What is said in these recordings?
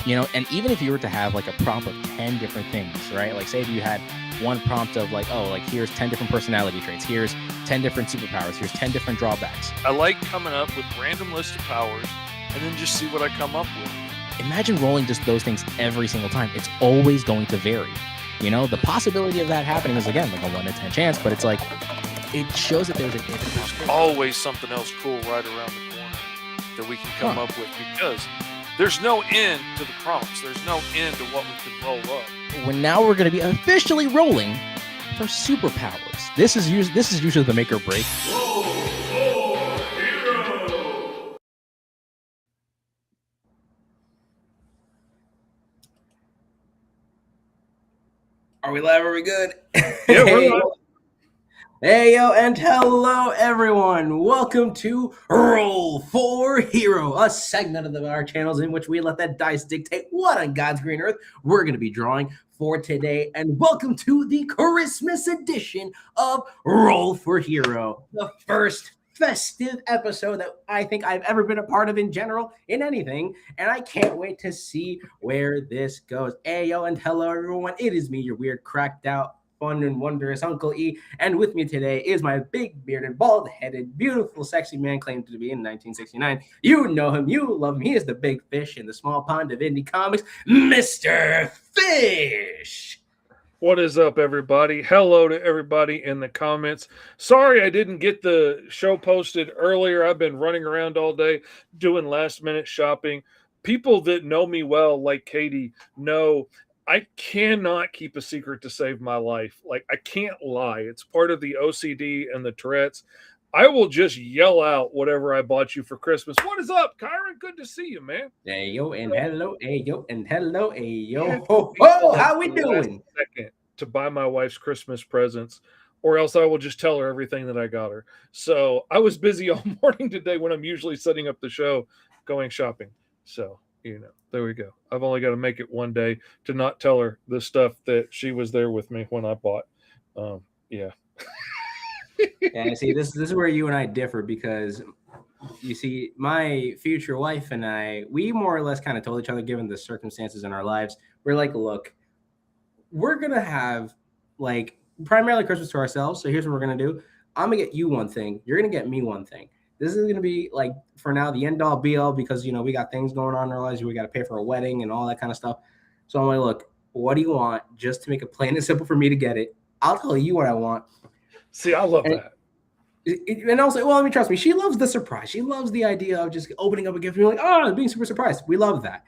And even if you were to have like a prompt of 10 different things, right? Like say if you had one prompt of like, oh, like here's 10 different personality traits, here's 10 different superpowers, here's 10 different drawbacks. I like coming up with random list of powers and then just see what I come up with. Imagine rolling just those things every single time. It's always going to vary. The possibility of that happening is again like a 1 in 10 chance, but it's like it shows that there's an infinite There's possibility. always something else cool right around the corner that we can come up with, because there's no end to the prompts. There's no end to what we can roll up. Now we're going to be officially rolling for superpowers. This is usually the make or break. Roll for Hero! Are we live? Are we good? Yeah, we're live. Hey, yo, and hello, everyone. Welcome to Roll for Hero, a segment of our channels in which we let that dice dictate what on God's green earth we're going to be drawing for today. And welcome to the Christmas edition of Roll for Hero, the first festive episode that I think I've ever been a part of in general in anything. And I can't wait to see where this goes. Hey, yo, and hello, everyone. It is me, your weird, cracked out, fun and wondrous Uncle E, and with me today is my big bearded, bald-headed, beautiful, sexy man claimed to be in 1969. You know him, you love him. He is the big fish in the small pond of indie comics, Mr. Fish. What is up, everybody? Hello to everybody in the comments. Sorry I didn't get the show posted earlier. I've been running around all day doing last-minute shopping. People that know me well, like Katie, know I cannot keep a secret to save my life. Like, I can't lie. It's part of the OCD and the Tourette's. I will just yell out whatever I bought you for Christmas. What is up, Kyron? Good to see you, man. Hey, yo, and hello. Hey, yo, and hello. Hey, yo. Ho, ho, how we doing? Second to buy my wife's Christmas presents, or else I will just tell her everything that I got her. So I was busy all morning today when I'm usually setting up the show, going shopping. So, there we go. I've only got to make it one day to not tell her the stuff that she was there with me when I bought. Yeah. Yeah, see, this is where you and I differ, because you see, my future wife and I, we more or less kind of told each other, given the circumstances in our lives, we're like, look, we're going to have like primarily Christmas to ourselves. So here's what we're going to do. I'm going to get you one thing. You're going to get me one thing. This is going to be like, for now, the end all be all, because, we got things going on in our lives. We got to pay for a wedding and all that kind of stuff. So I'm like, look, what do you want? Just to make it plain and simple for me to get it. I'll tell you what I want. See, I love that. And also, well, I mean, trust me, she loves the surprise. She loves the idea of just opening up a gift and being like, oh, being super surprised. We love that.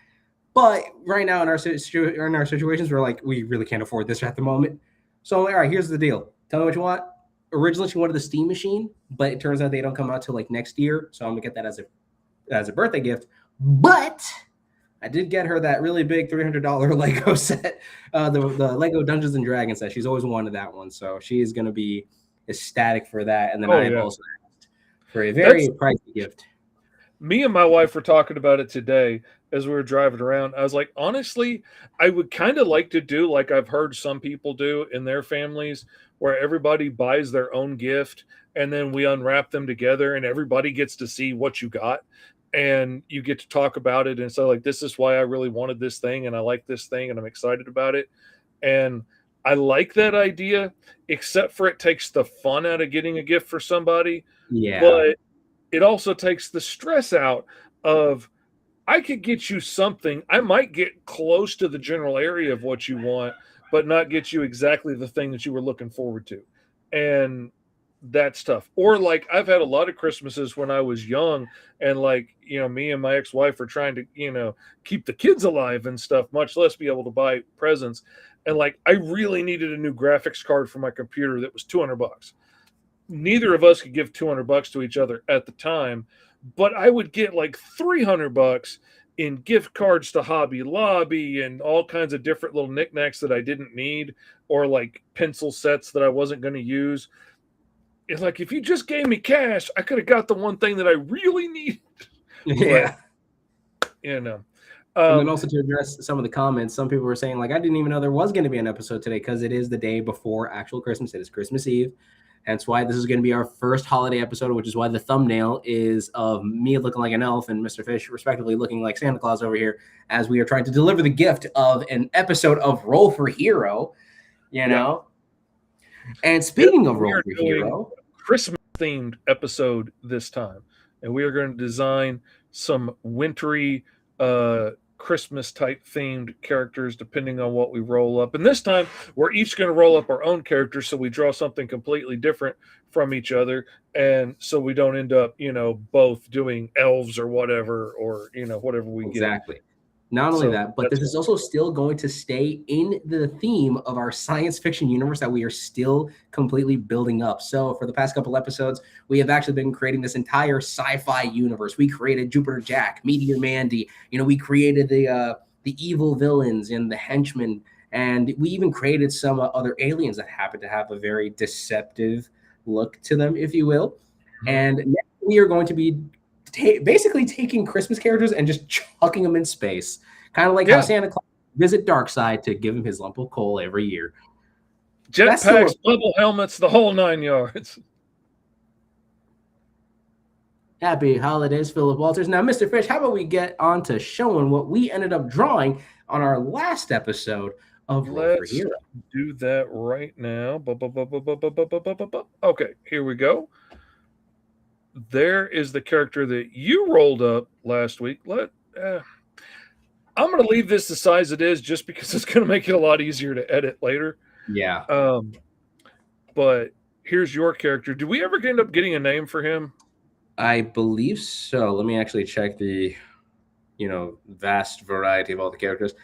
But right now in our situations, we're like, we really can't afford this at the moment. So I'm like, all right, here's the deal. Tell me what you want. Originally, she wanted the Steam machine, but it turns out they don't come out till like next year. So I'm gonna get that as a birthday gift. But I did get her that really big $300 Lego set, the Lego Dungeons and Dragons set. She's always wanted that one, so she is gonna be ecstatic for that. And then I also asked for a very pricey gift. Me and my wife were talking about it today as we were driving around. I was like, honestly, I would kind of like to do like I've heard some people do in their families, where everybody buys their own gift and then we unwrap them together and everybody gets to see what you got and you get to talk about it. And so like, this is why I really wanted this thing and I like this thing and I'm excited about it. And I like that idea, except for it takes the fun out of getting a gift for somebody. Yeah. But it also takes the stress out of, I could get you something. I might get close to the general area of what you want, but not get you exactly the thing that you were looking forward to. And that's tough. Or like, I've had a lot of Christmases when I was young and like, me and my ex-wife are trying to, keep the kids alive and stuff, much less be able to buy presents. And like, I really needed a new graphics card for my computer that was $200. Neither of us could give $200 to each other at the time, but I would get like $300 in gift cards to Hobby Lobby and all kinds of different little knickknacks that I didn't need, or like pencil sets that I wasn't going to use. It's like, if you just gave me cash, I could have got the one thing that I really needed. Yeah. But, and then also to address some of the comments, some people were saying like, I didn't even know there was going to be an episode today because it is the day before actual Christmas. It is Christmas Eve. Hence why this is going to be our first holiday episode, which is why the thumbnail is of me looking like an elf and Mr. Fish, respectively, looking like Santa Claus over here, as we are trying to deliver the gift of an episode of Roll for Hero, you know? And speaking of Roll for Hero, Christmas themed episode this time, and we are going to design some wintry Christmas type themed characters depending on what we roll up. And this time we're each going to roll up our own characters, so we draw something completely different from each other, and so we don't end up both doing elves or whatever, or whatever we exactly. Not only that, but this is also still going to stay in the theme of our science fiction universe that we are still completely building up. So for the past couple episodes, we have actually been creating this entire sci-fi universe. We created Jupiter Jack, Meteor Mandy. We created the evil villains and the henchmen, and we even created some other aliens that happen to have a very deceptive look to them, if you will. Mm-hmm. And next we are going to be basically taking Christmas characters and just chucking them in space, kind of like how Santa Claus visit Darkseid to give him his lump of coal every year. Jetpacks, bubble helmets, the whole 9 yards. Happy holidays, Philip Walters. Now, Mr. Fish, how about we get on to showing what we ended up drawing on our last episode of Roll for Hero? Do that right now. Okay, here we go. There is the character that you rolled up last week. I'm going to leave this the size it is just because it's going to make it a lot easier to edit later. Yeah. But here's your character. Did we ever end up getting a name for him? I believe so. Let me actually check the, vast variety of all the characters.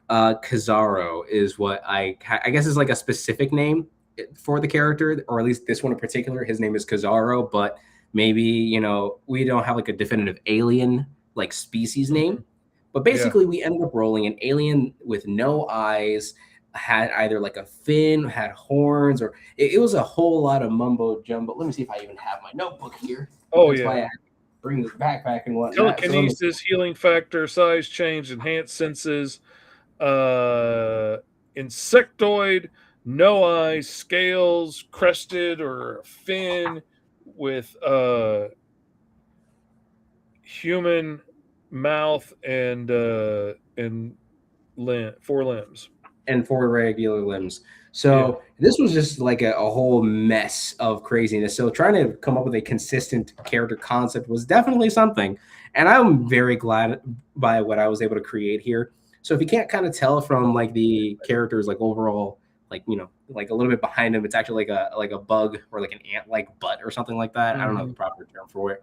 Kazaro is what I guess is like a specific name for the character, or at least this one in particular. His name is Kazaro, but maybe, we don't have like a definitive alien like species name, but basically we ended up rolling an alien with no eyes, had either like a fin, had horns, or it was a whole lot of mumbo jumbo. Let me see if I even have my notebook here. That's why I had to bring this backpack and whatnot. Telekinesis, healing factor, size change, enhanced senses, insectoid, no eyes, scales, crested or fin, with human mouth and 4 limbs and 4 regular limbs. So this was just like a whole mess of craziness. So trying to come up with a consistent character concept was definitely something, and I'm very glad by what I was able to create here. So if you can't kind of tell from like the characters, like overall, like like a little bit behind him, it's actually like a bug or like an ant-like butt or something like that. I don't know the proper term for it,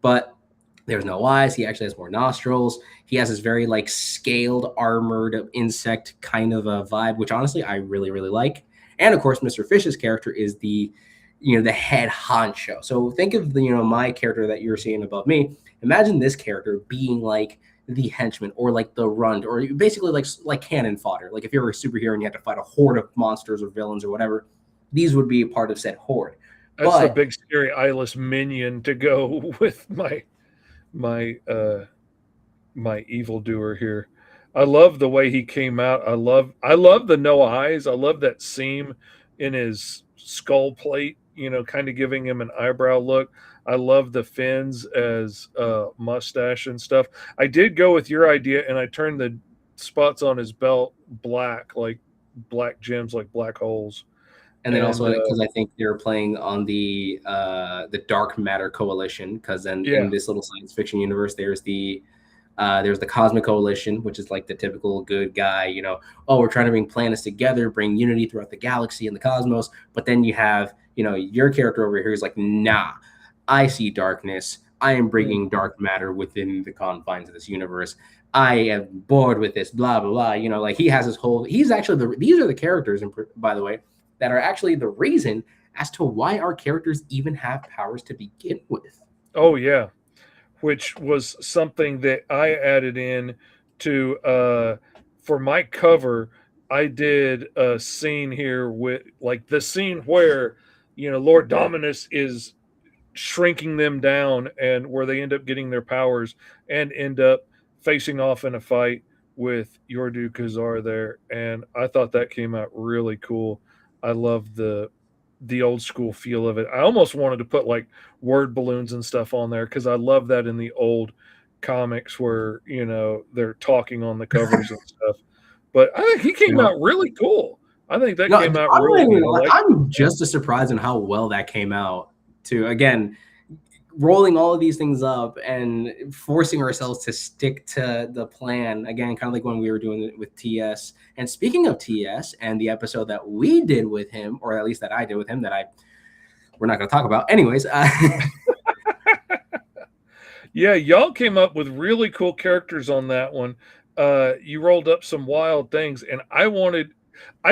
but there's no eyes. He actually has more nostrils. He has this very like scaled, armored insect kind of a vibe, which honestly I really, really like. And of course, Mr. Fish's character is the head honcho. So think of my character that you're seeing above me. Imagine this character being like the henchman, or like the Rund, or basically like cannon fodder. Like if you're a superhero and you have to fight a horde of monsters or villains or whatever, these would be a part of said horde. That's the big scary eyeless minion to go with my evildoer here. I love the way he came out. I love the no eyes. I love that seam in his skull plate, kind of giving him an eyebrow look. I love the fins as mustache and stuff. I did go with your idea, and I turned the spots on his belt black, like black gems, like black holes. And then also because I think they're playing on the Dark Matter Coalition, because then in this little science fiction universe, there's the Cosmic Coalition, which is like the typical good guy, we're trying to bring planets together, bring unity throughout the galaxy and the cosmos. But then you have, your character over here is like, nah, I see darkness. I am bringing dark matter within the confines of this universe. I am bored with this, blah, blah, blah. Like he has this whole, these are the characters, by the way, that are actually the reason as to why our characters even have powers to begin with. Oh, yeah. Which was something that I added in to, for my cover, I did a scene here with, like, the scene where, Lord Dominus is shrinking them down, and where they end up getting their powers and end up facing off in a fight with Yordu Kazar there. And I thought that came out really cool. I love the the old school feel of it. I almost wanted to put like word balloons and stuff on there because I love that in the old comics where they're talking on the covers and stuff. But I think he came out really cool. I think that came out really good. I'm just as surprised in how well that came out. To again, rolling all of these things up and forcing ourselves to stick to the plan again, kind of like when we were doing it with TS. And speaking of TS and the episode that we did with him, or at least that I did with him, we're not going to talk about anyways. Yeah, y'all came up with really cool characters on that one. You rolled up some wild things, and I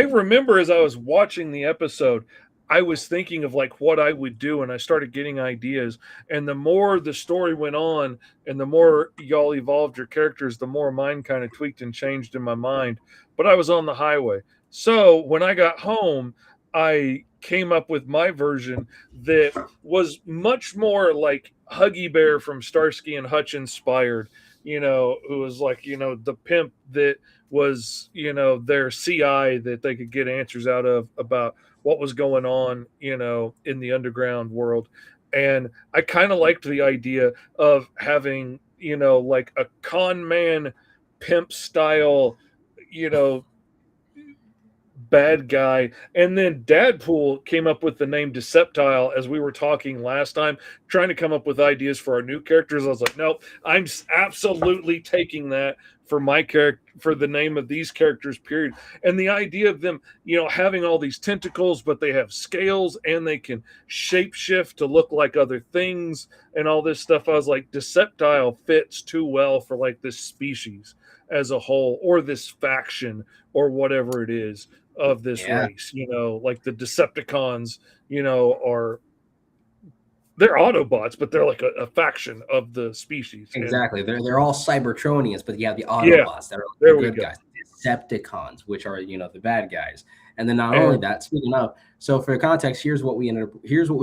remember as I was watching the episode, I was thinking of like what I would do, and I started getting ideas. And the more the story went on and the more y'all evolved your characters, the more mine kind of tweaked and changed in my mind. But I was on the highway. So when I got home, I came up with my version that was much more like Huggy Bear from Starsky and Hutch inspired, who was like, the pimp that was, their CI that they could get answers out of about what was going on, in the underground world. And I kind of liked the idea of having, like a con man pimp style, bad guy. And then Dadpool came up with the name Deceptile as we were talking last time, trying to come up with ideas for our new characters. I was like, nope, I'm absolutely taking that for my character, for the name of these characters, period. And the idea of them, having all these tentacles, but they have scales and they can shapeshift to look like other things and all this stuff. I was like, Deceptile fits too well for like this species as a whole, or this faction, or whatever it is of this race. Like the Decepticons, they're Autobots, but they're like a faction of the species. Exactly. They're all Cybertronians, but the Autobots that are like the good guys. Decepticons, which are the bad guys. And then not only that, speaking of, so for context, here's what we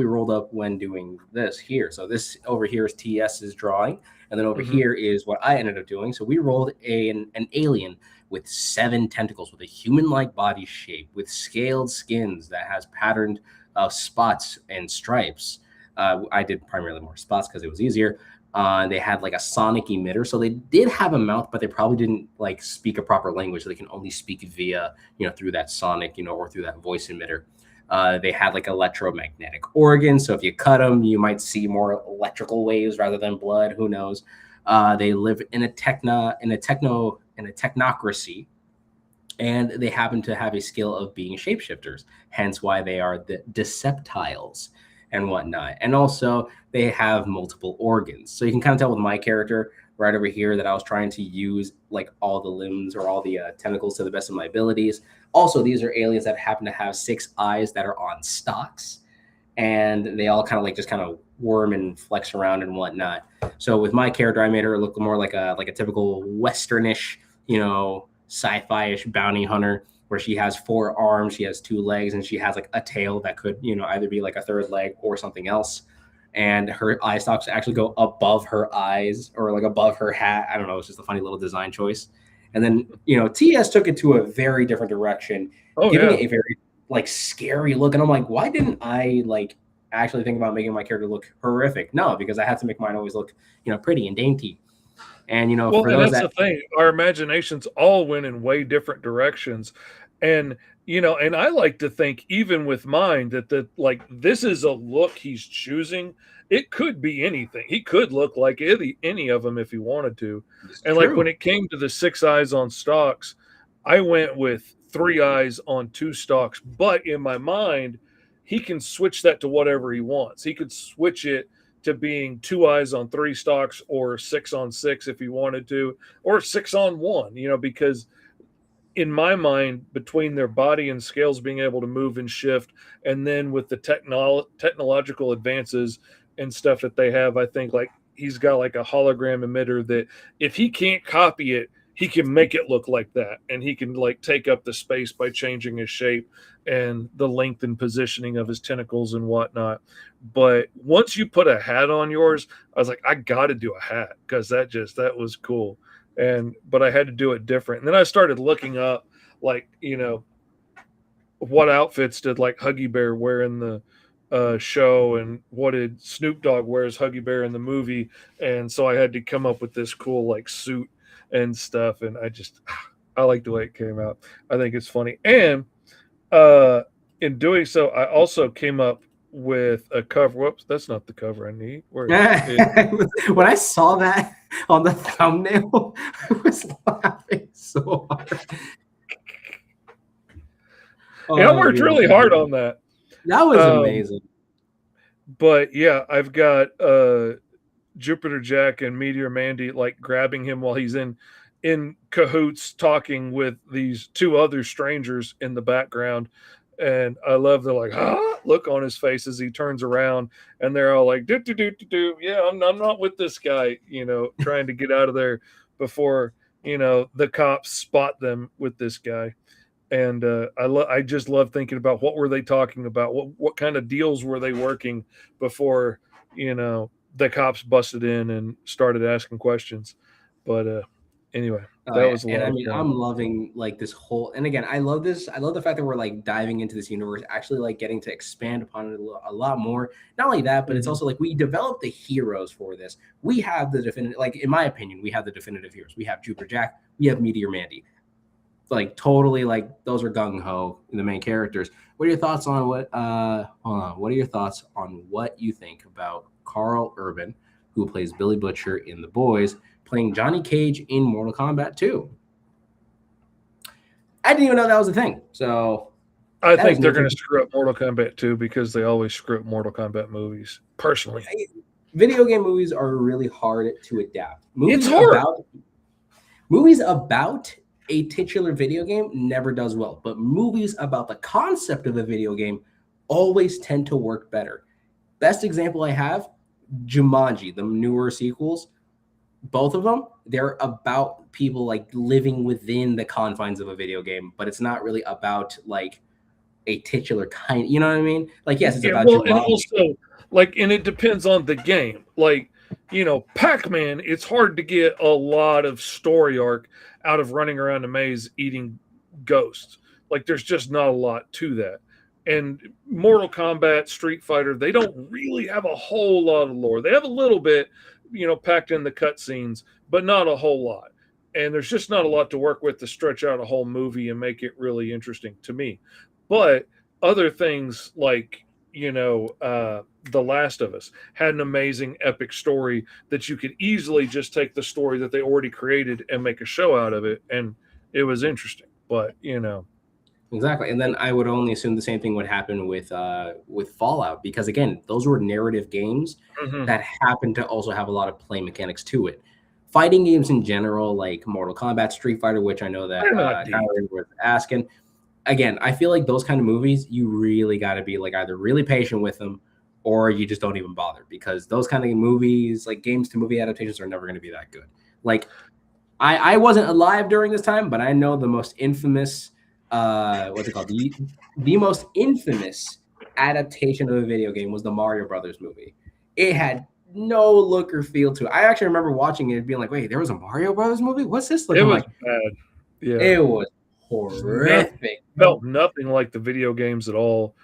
rolled up when doing this here. So this over here is TS's drawing, and then over here is what I ended up doing. So we rolled an alien with 7 tentacles, with a human-like body shape, with scaled skins that has patterned spots and stripes. I did primarily more spots because it was easier. They had like a sonic emitter, so they did have a mouth, but they probably didn't like speak a proper language. So they can only speak via, through that sonic, or through that voice emitter. They had like electromagnetic organs, so if you cut them, you might see more electrical waves rather than blood. Who knows? They live in a technocracy, and they happen to have a skill of being shapeshifters. Hence why they are the Deceptiles and whatnot. And also they have multiple organs. So you can kind of tell with my character right over here that I was trying to use like all the limbs or all the tentacles to the best of my abilities. Also, these are aliens that happen to have 6 eyes that are on stalks, and they all kind of like just kind of worm and flex around and whatnot. So with my character, I made her look more like a typical Westernish, sci-fi-ish bounty hunter, where she has 4 arms, she has 2 legs, and she has like a tail that could, either be like a 3rd leg or something else. And her eye stalks actually go above her eyes or like above her hat. I don't know. It's just a funny little design choice. And then, TS took it to a very different direction, giving it a very like scary look. And I'm like, why didn't I like actually think about making my character look horrific? No, because I had to make mine always look, pretty and dainty. And for those that's the thing. Our imaginations all went in way different directions, and and I like to think, even with mine, that this is a look he's choosing. It could be anything. He could look like any of them if he wanted to. And like when it came to the 6 eyes on stalks, I went with 3 eyes on 2 stalks. But in my mind, he can switch that to whatever he wants. He could switch it to being 2 eyes on 3 stalks, or 6 on 6 if he wanted to, or 6 on 1, because in my mind, between their body and scales being able to move and shift, and then with the technological advances and stuff that they have, I think like he's got like a hologram emitter that if he can't copy it, he can make it look like that, and he can like take up the space by changing his shape and the length and positioning of his tentacles and whatnot. But once you put a hat on yours, I was like, I got to do a hat, because that was cool. But I had to do it different. And then I started looking up like, what outfits did like Huggy Bear wear in the show, and what did Snoop Dogg wear as Huggy Bear in the movie, and so I had to come up with this cool like suit and stuff, and I like the way it came out. I think it's funny, and in doing so, I also came up with a cover. Whoops, that's not the cover I need. Where is it? When I saw that on the thumbnail, I was laughing so hard. Yeah, I worked really hard on that. That was amazing. But yeah, I've got Jupiter Jack and Meteor Mandy like grabbing him while he's in cahoots talking with these two other strangers in the background. And I love the like look on his face as he turns around, and they're all like do. Yeah, I'm not with this guy, trying to get out of there before the cops spot them with this guy. And I just love thinking about what were they talking about, what kind of deals were they working before the cops busted in and started asking questions. But anyway, that was a lot of fun. I'm loving like this whole, and again, I love this. I love the fact that we're like diving into this universe, actually like getting to expand upon it a lot more. Not only that, but it's also like we developed the heroes for this. We have the definitive, like in my opinion, we have the definitive heroes. We have Jupiter Jack, we have Meteor Mandy. Like totally, like those are gung ho the main characters. What are your thoughts on what? Hold on. What are your thoughts on what you think about Karl Urban, who plays Billy Butcher in The Boys, playing Johnny Cage in Mortal Kombat 2? I didn't even know that was a thing. So I think they're going to screw up Mortal Kombat 2 because they always screw up Mortal Kombat movies. Personally, video game movies are really hard to adapt. It's hard. Movies about a titular video game never does well, but movies about the concept of a video game always tend to work better. Best example I have, Jumanji, the newer sequels, both of them, they're about people like living within the confines of a video game, but it's not really about like a titular kind, you know what I mean? Like, yes, it's about Jumanji. And also, like, and it depends on the game. Like, Pac-Man, it's hard to get a lot of story arc out of running around a maze eating ghosts. Like, there's just not a lot to that. And Mortal Kombat, Street Fighter, they don't really have a whole lot of lore. They have a little bit, packed in the cutscenes, but not a whole lot. And there's just not a lot to work with to stretch out a whole movie and make it really interesting to me. But other things like, The Last of Us had an amazing epic story that you could easily just take the story that they already created and make a show out of it, and it was interesting. But exactly. And then I would only assume the same thing would happen with Fallout, because again, those were narrative games that happen to also have a lot of play mechanics to it. Fighting games in general, like Mortal Kombat, Street Fighter, which I know that Kyron was asking. Again, I feel like those kind of movies, you really got to be like either really patient with them, or you just don't even bother, because those kind of movies, like games to movie adaptations, are never going to be that good. Like, I wasn't alive during this time, but I know the most infamous, what's it called? The most infamous adaptation of a video game was the Mario Brothers movie. It had no look or feel to it. I actually remember watching it and being like, wait, there was a Mario Brothers movie? What's this looking like? It was bad. Yeah. It was horrific. Felt nothing like the video games at all.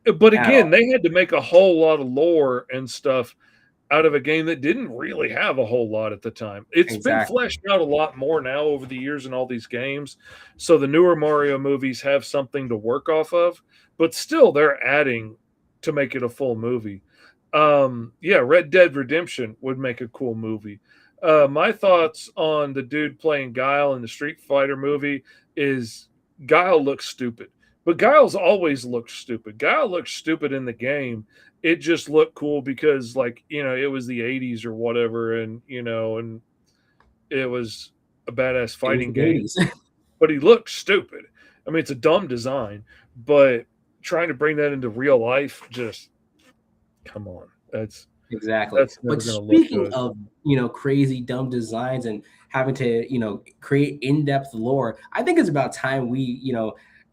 But again, they had to make a whole lot of lore and stuff out of a game that didn't really have a whole lot at the time. It's been fleshed out a lot more now over the years in all these games. So the newer Mario movies have something to work off of, but still they're adding to make it a full movie. Red Dead Redemption would make a cool movie. My thoughts on the dude playing Guile in the Street Fighter movie is Guile looks stupid. But Guile's always looked stupid. Guile looks stupid in the game. It just looked cool because, it was the 80s or whatever, and it was a badass fighting game. But he looked stupid. I mean, it's a dumb design, but trying to bring that into real life, just come on. That's but speaking of, crazy dumb designs and having to, create in-depth lore, I think it's about time we,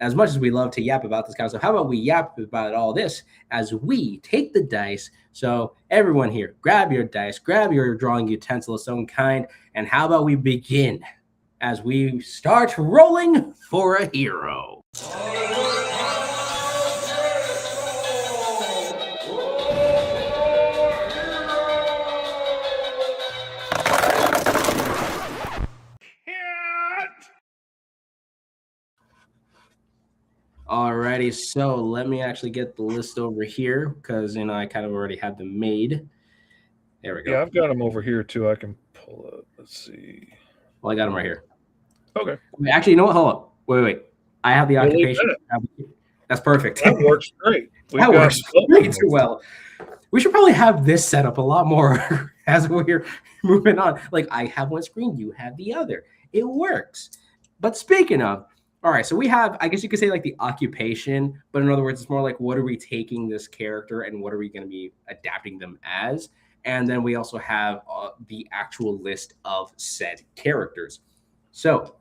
as much as we love to yap about this kind of stuff, how about we yap about all this as we take the dice? So everyone here, grab your dice, grab your drawing utensil of some kind, and how about we begin as we start rolling for a hero? Alrighty, so let me actually get the list over here because I kind of already have them made. There we go. Yeah, I've got them over here too. I can pull up. Let's see. Well, I got them right here. Okay. Actually, you know what? Hold up. Wait. I have the We'll leave occupation. That's perfect. That works great. That works way too well. We should probably have this set up a lot more as we're moving on. Like, I have one screen, you have the other. It works. But speaking of, all right, so we have, I guess you could say like the occupation, but in other words, it's more like what are we taking this character and what are we going to be adapting them as? And then we also have the actual list of said characters. So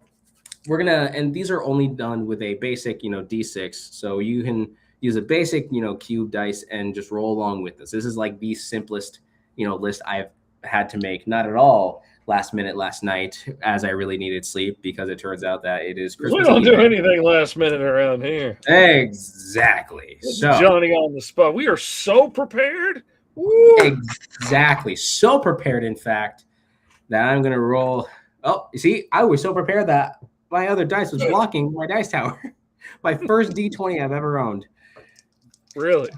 we're going to, and these are only done with a basic, D6. So you can use a basic, cube dice and just roll along with this. This is like the simplest, list I've had to make. Not at all last minute last night, as I really needed sleep because it turns out that it is Christmas. We don't do anything last minute around here. Exactly. So Johnny on the spot. We are so prepared. Woo. Exactly. So prepared, in fact, that I'm going to roll. Oh, you see, I was so prepared that my other dice was blocking my dice tower. My first D20 I've ever owned. Really?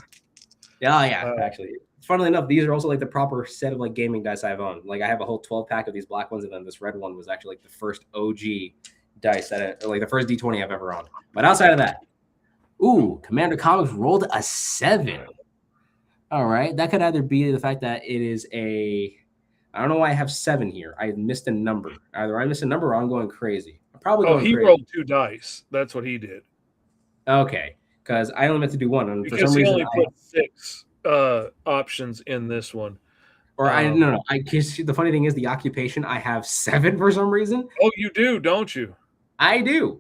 Yeah, actually. Funnily enough, these are also like the proper set of like gaming dice I've owned. Like I have a whole 12 pack of these black ones, and then this red one was actually like the first OG dice like the first D20 I've ever owned. But outside of that, Commander Comics rolled a 7. All right, that could either be the fact that it is I don't know why I have 7 here. I missed a number. Either I missed a number or I'm going crazy. I'm probably going crazy. Rolled 2 dice. That's what he did. Okay, because I only meant to do 1, and because for some reason he only put 6 options in this one. Or no. I guess the funny thing is the occupation. I have 7 for some reason. Oh, you do, don't you? I do.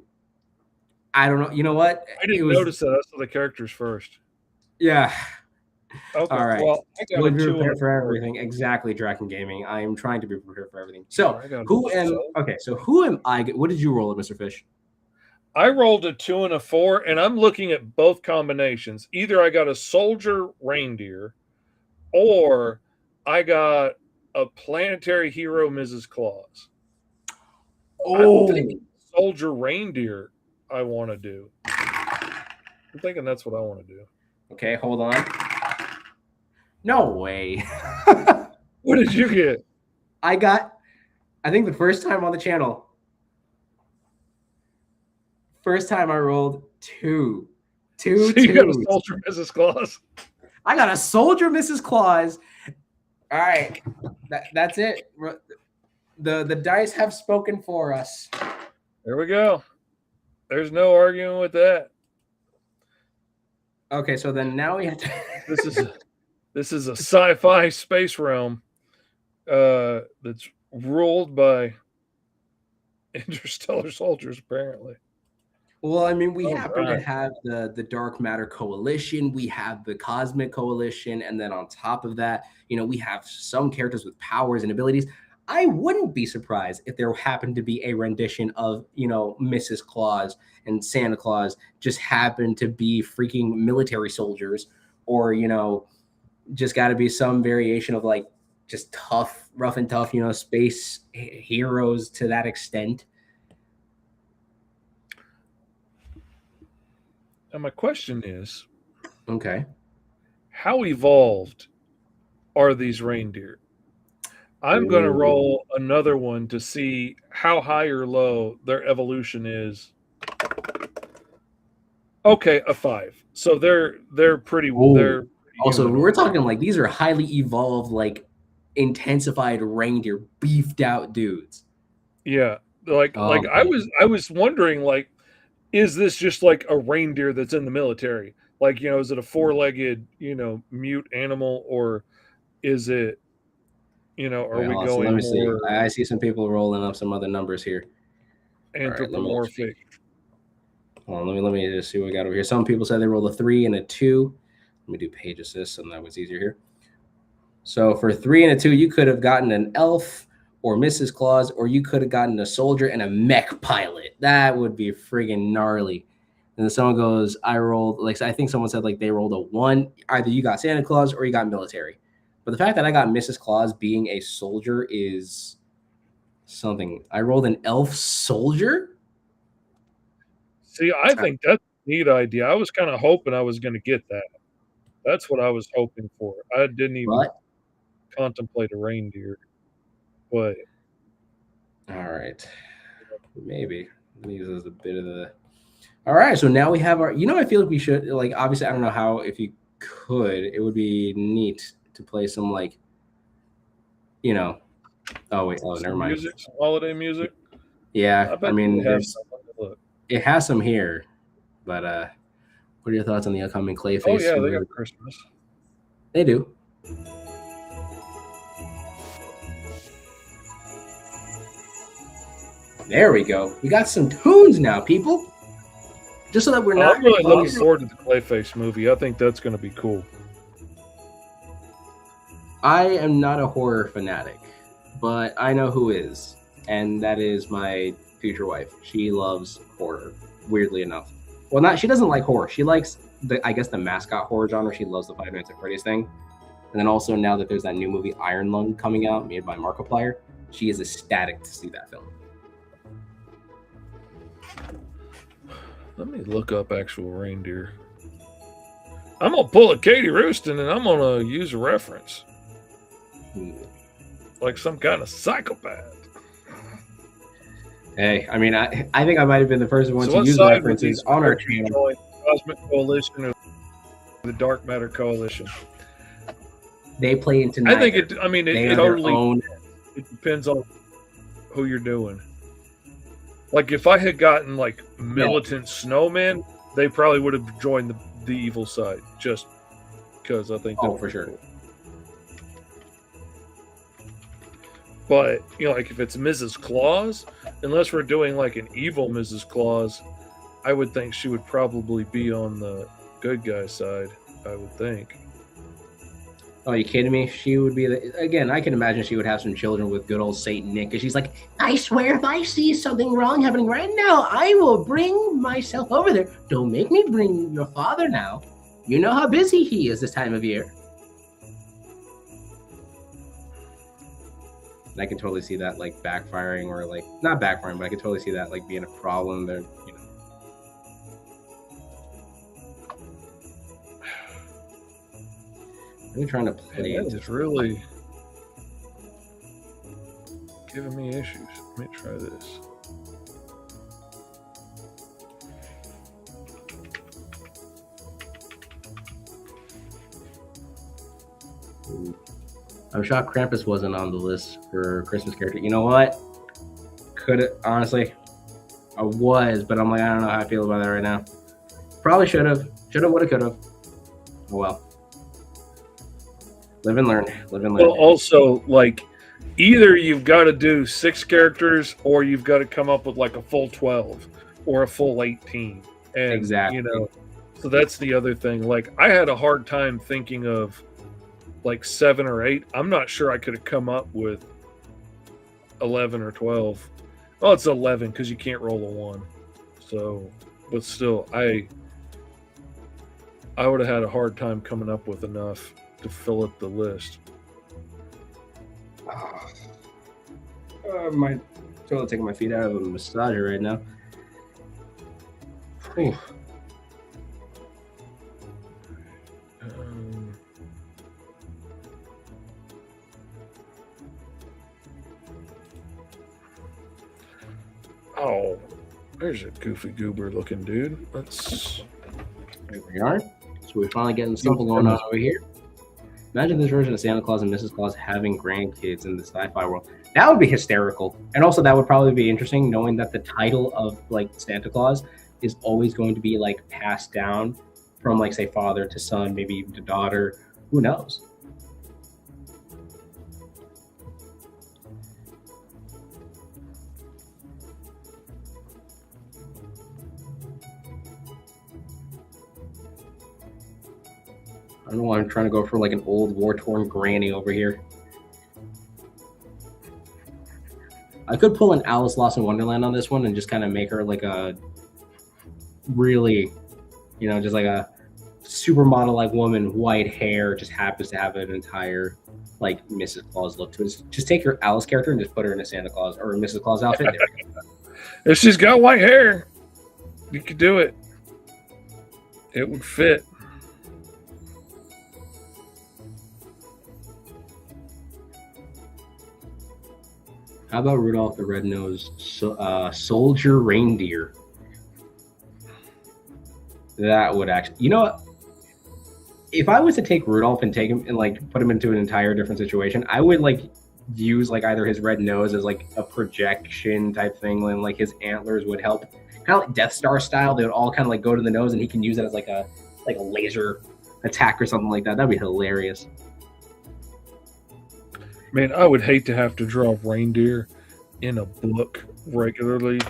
I don't know. You know what? I didn't notice that. I saw the characters first. Yeah. Okay. All right. Well, I got we'll be prepared for everything. Exactly, Draken Gaming. I am trying to be prepared for everything. So who am I? What did you roll, Mr. Fish? I rolled a 2 and a 4, and I'm looking at both combinations. Either I got a soldier reindeer, or I got a planetary hero, Mrs. Claus. Oh, I'm thinking soldier reindeer. I want to do. I'm thinking that's what I want to do. Okay, hold on. No way. What did you get? I think the first time on the channel. First time I rolled 2. So you got a soldier Mrs. Claus. I got a soldier Mrs. Claus. All right. That's it. The dice have spoken for us. There we go. There's no arguing with that. Okay, so then now we have to This is a sci-fi space realm that's ruled by interstellar soldiers, apparently. Well, I mean, we happen to have the Dark Matter Coalition, we have the Cosmic Coalition, and then on top of that, we have some characters with powers and abilities. I wouldn't be surprised if there happened to be a rendition of, Mrs. Claus and Santa Claus just happened to be freaking military soldiers, or, just got to be some variation of like just tough, rough and tough, space heroes to that extent. And my question is, okay, how evolved are these reindeer? I'm going to roll another one to see how high or low their evolution is. Okay, a 5. So they're pretty. They're also we're talking like these are highly evolved, like intensified reindeer, beefed out dudes. Yeah, like I was wondering, like, is this just like a reindeer that's in the military? Like, is it a 4-legged, mute animal, or is it, are we going let me more? See. I see some people rolling up some other numbers here. Anthropomorphic. Hold on, let me just see what we got over here. Some people said they rolled a 3 and a 2. Let me do page assist, so that was easier here. So for 3 and a 2, you could have gotten an elf or Mrs. Claus, or you could have gotten a soldier and a mech pilot. That would be friggin' gnarly. And then someone goes, I rolled, like, I think someone said like they rolled a 1. Either you got Santa Claus or you got military. But the fact that I got Mrs. Claus being a soldier is something. I rolled an elf soldier. See, I think neat idea. I was kind of hoping I was going to get that. That's what I was hoping for. I didn't even But contemplate a reindeer, but all right, maybe use as a bit of the. All right, so now we have our. I feel like we should like. Obviously, I don't know how. If you could, it would be neat to play some like. Oh wait. Oh, some never mind. music, some holiday music. Yeah, I mean, they have some. Look. it has some here, but what are your thoughts on the upcoming Clayface? Oh yeah, they movie? got Christmas. They do. There we go. We got some tunes now, people. Just so that we're not. I'm really looking forward to the Clayface movie. I think that's going to be cool. I am not a horror fanatic, but I know who is, and that is my future wife. She loves horror, weirdly enough. Well, she doesn't like horror. She likes the mascot horror genre. She loves the Five Nights at Freddy's thing. And then also now that there's that new movie Iron Lung coming out, made by Markiplier, she is ecstatic to see that film. Let me look up actual reindeer. I'm gonna pull a Katie Rooston and I'm gonna use a reference, like some kind of psychopath. Hey, I mean, I think I might have been the first one to use references on our channel. Cosmic Coalition or the Dark Matter Coalition. They play into. I think it. I mean, it totally. It depends on who you're doing. Like if I had gotten like militant snowmen, they probably would have joined the evil side just because I think. Oh, for sure. Cool. But like if it's Mrs. Claus, unless we're doing like an evil Mrs. Claus, I would think she would probably be on the good guy side. I would think. Oh, are you kidding me? She would be again. I can imagine she would have some children with good old Saint Nick, and she's like, "I swear, if I see something wrong happening right now, I will bring myself over there. Don't make me bring your father now. You know how busy he is this time of year." And I can totally see that like backfiring, or like not backfiring, but I can totally see that like being a problem there. I'm trying to play it. It's really giving me issues. Let me try this. I'm shocked Krampus wasn't on the list for Christmas character. You know what? Could it honestly? I was, but I'm like, I don't know how I feel about that right now. Probably should have. Would have, could have. Oh well. Live and learn. Well, also, like, either you've got to do 6 characters or you've got to come up with like a full 12 or a full 18. And, exactly. So that's the other thing. Like, I had a hard time thinking of like 7 or 8. I'm not sure I could have come up with 11 or 12. Well, it's 11 because you can't roll a 1. So, but still, I would have had a hard time coming up with enough to fill up the list. My totally taking my feet out of a massager right now. Oh, there's a goofy goober looking dude. There we are. So we're finally getting something going on over here. Imagine this version of Santa Claus and Mrs. Claus having grandkids in the sci-fi world. That would be hysterical. And also that would probably be interesting knowing that the title of like Santa Claus is always going to be like passed down from like say father to son, maybe even to daughter. Who knows? I don't know why I'm trying to go for like an old war-torn granny over here. I could pull an Alice Lost in Wonderland on this one and just kind of make her like a really, just like a supermodel like woman, white hair, just happens to have an entire like Mrs. Claus look to it. Just take your Alice character and just put her in a Santa Claus or a Mrs. Claus outfit. If she's got white hair, you could do it. It would fit. How about Rudolph the Red-Nosed Soldier Reindeer? That would actually, you know what? If I was to take Rudolph and take him and like put him into an entire different situation, I would like use like either his red nose as like a projection type thing, and like his antlers would help, kind of like Death Star style. They would all kind of like go to the nose, and he can use it as like a laser attack or something like that. That'd be hilarious. Man, I would hate to have to draw reindeer in a book regularly.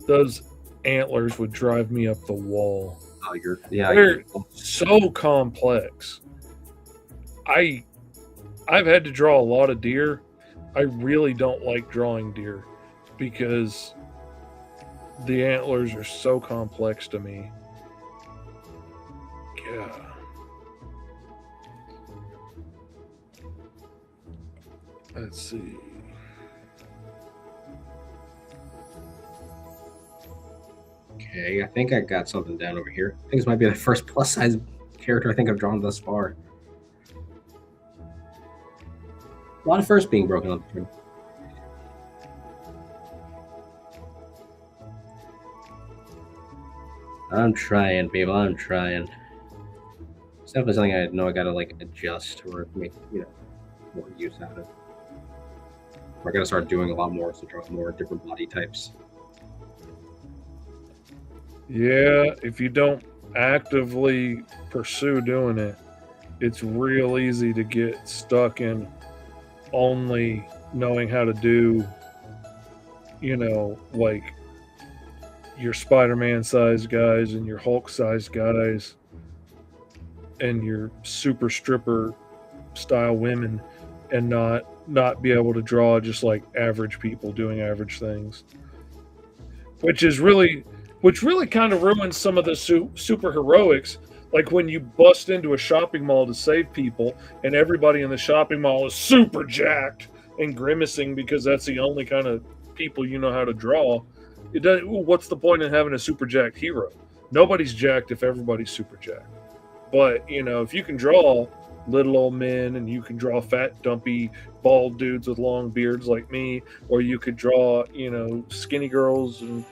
Those antlers would drive me up the wall. Oh, They're so complex. I've had to draw a lot of deer. I really don't like drawing deer because the antlers are so complex to me. Yeah. Let's see. Okay, I think I got something down over here. I think this might be the first plus size character I think I've drawn thus far. A lot of firsts being broken up here. I'm trying, people. I'm trying. It's definitely something I know I gotta like adjust or make more use out of. We're gonna start doing a lot more to draw more different body types. Yeah, if you don't actively pursue doing it, it's real easy to get stuck in only knowing how to do, like your Spider-Man sized guys and your Hulk sized guys and your super stripper style women, and not be able to draw just like average people doing average things, which really kind of ruins some of the super heroics. Like when you bust into a shopping mall to save people and everybody in the shopping mall is super jacked and grimacing because that's the only kind of people you know how to draw. What's the point in having a super jacked hero? Nobody's jacked if everybody's super jacked. But, if you can draw little old men and you can draw fat, dumpy, bald dudes with long beards like me, or you could draw, skinny girls and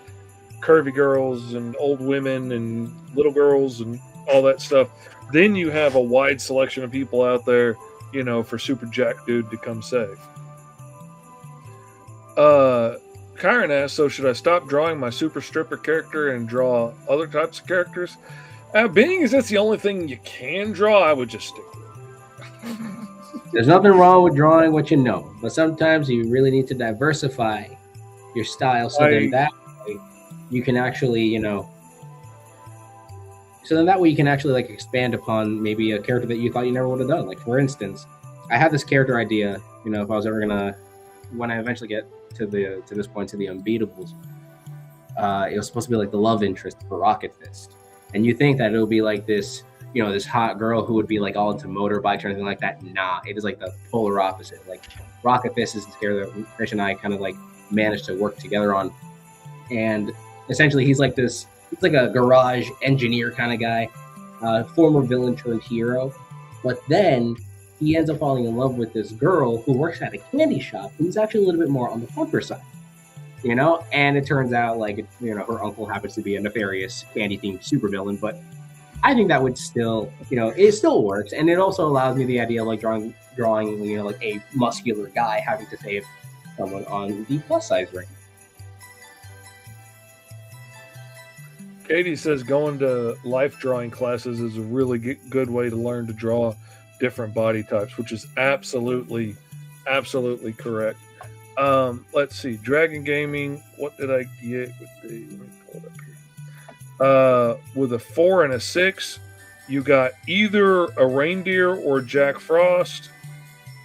curvy girls and old women and little girls and all that stuff, then you have a wide selection of people out there, for super jack dude to come save. Kyron asks, so should I stop drawing my super stripper character and draw other types of characters? Being as that's the only thing you can draw, I would just stick with it. There's nothing wrong with drawing what you know, but sometimes you really need to diversify your style so then that way you can actually, so then that way you can actually like expand upon maybe a character that you thought you never would have done. Like for instance, I had this character idea, if I was ever gonna, when I eventually get to this point to the Unbeatables, it was supposed to be like the love interest for Rocket Fist, and you think that it'll be like this, this hot girl who would be like all into motorbikes or anything like that. Nah, it is like the polar opposite. Like Rocket Fist is this character that Chris and I kind of like managed to work together on, and essentially he's like a garage engineer kind of guy, former villain turned hero, but then he ends up falling in love with this girl who works at a candy shop who's actually a little bit more on the plumper side, and it turns out like, her uncle happens to be a nefarious candy themed supervillain, but I think that would still, it still works. And it also allows me the idea of like drawing, like a muscular guy having to save someone on the plus size ring. Katie says going to life drawing classes is a really good way to learn to draw different body types, which is absolutely correct. Let's see. Dragon Gaming, what did I get with the, let me pull it up here. With a 4 and a 6, you got either a reindeer or Jack Frost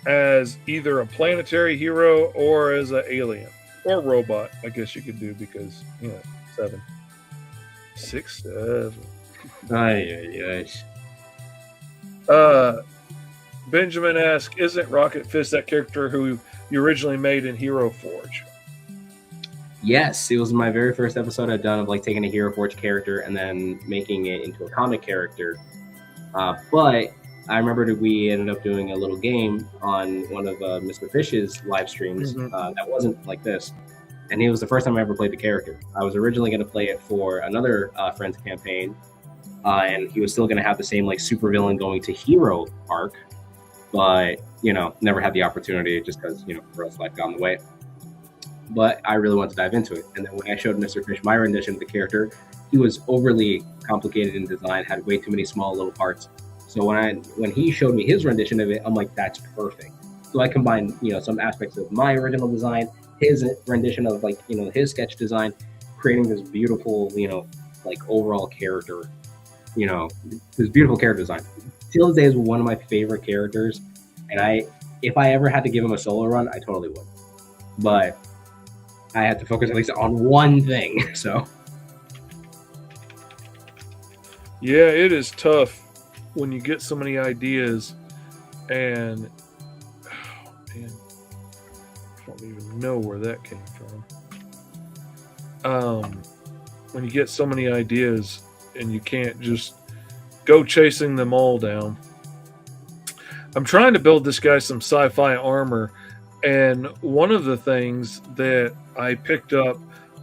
as either a planetary hero or as an alien or robot, I guess you could do, because 7. 6, 7. Benjamin asks, isn't Rocket Fist that character who you originally made in Hero Forge? Yes, it was my very first episode I've done of like taking a Hero Forge character and then making it into a comic character. But I remember that we ended up doing a little game on one of Mr. Fish's live streams that wasn't like this. And it was the first time I ever played the character. I was originally going to play it for another friend's campaign, and he was still going to have the same like supervillain going to hero arc, but never had the opportunity just because for us life got in the way. But I really wanted to dive into it. And then when I showed Mr. Fish my rendition of the character, he was overly complicated in design, had way too many small little parts. So when he showed me his rendition of it, I'm like, that's perfect. So I combined, some aspects of my original design, his rendition of like, his sketch design, creating this beautiful, like overall character, this beautiful character design. Till this day is one of my favorite characters. And if I ever had to give him a solo run, I totally would. But I had to focus at least on one thing. So yeah, it is tough when you get so many ideas and man, I don't even know where that came from. When you get so many ideas and you can't just go chasing them all down. I'm trying to build this guy some sci-fi armor, and one of the things that I picked up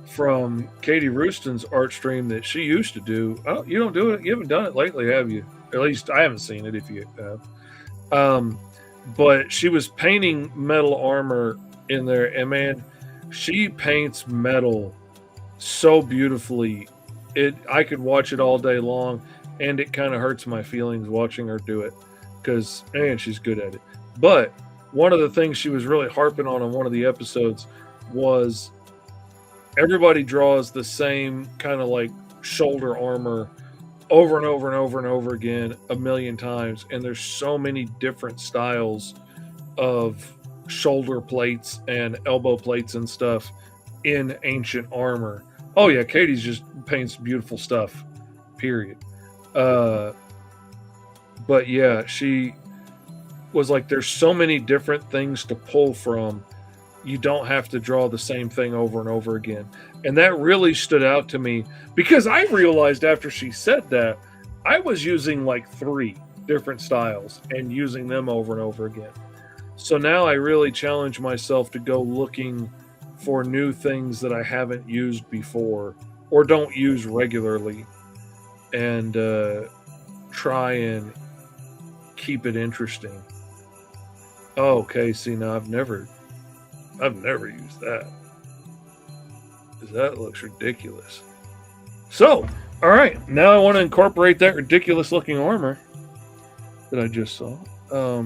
from Katie Rooston's art stream that she used to do. Oh, you don't do it. You haven't done it lately, have you? At least I haven't seen it. If you have, but she was painting metal armor in there, and man, she paints metal so beautifully. I could watch it all day long, and it kind of hurts my feelings watching her do it because man, she's good at it. But one of the things she was really harping on one of the episodes was everybody draws the same kind of like shoulder armor over and over and over and over again a million times. And there's so many different styles of shoulder plates and elbow plates and stuff in ancient armor. Oh yeah, Katie's just paints beautiful stuff, period. But yeah, she was like, there's so many different things to pull from. You don't have to draw the same thing over and over again. And that really stood out to me because I realized after she said that, I was using like 3 different styles and using them over and over again. So now I really challenge myself to go looking for new things that I haven't used before or don't use regularly and try and keep it interesting. Oh, okay, see, now I've never used that. That looks ridiculous. So, all right, now I want to incorporate that ridiculous looking armor that I just saw. I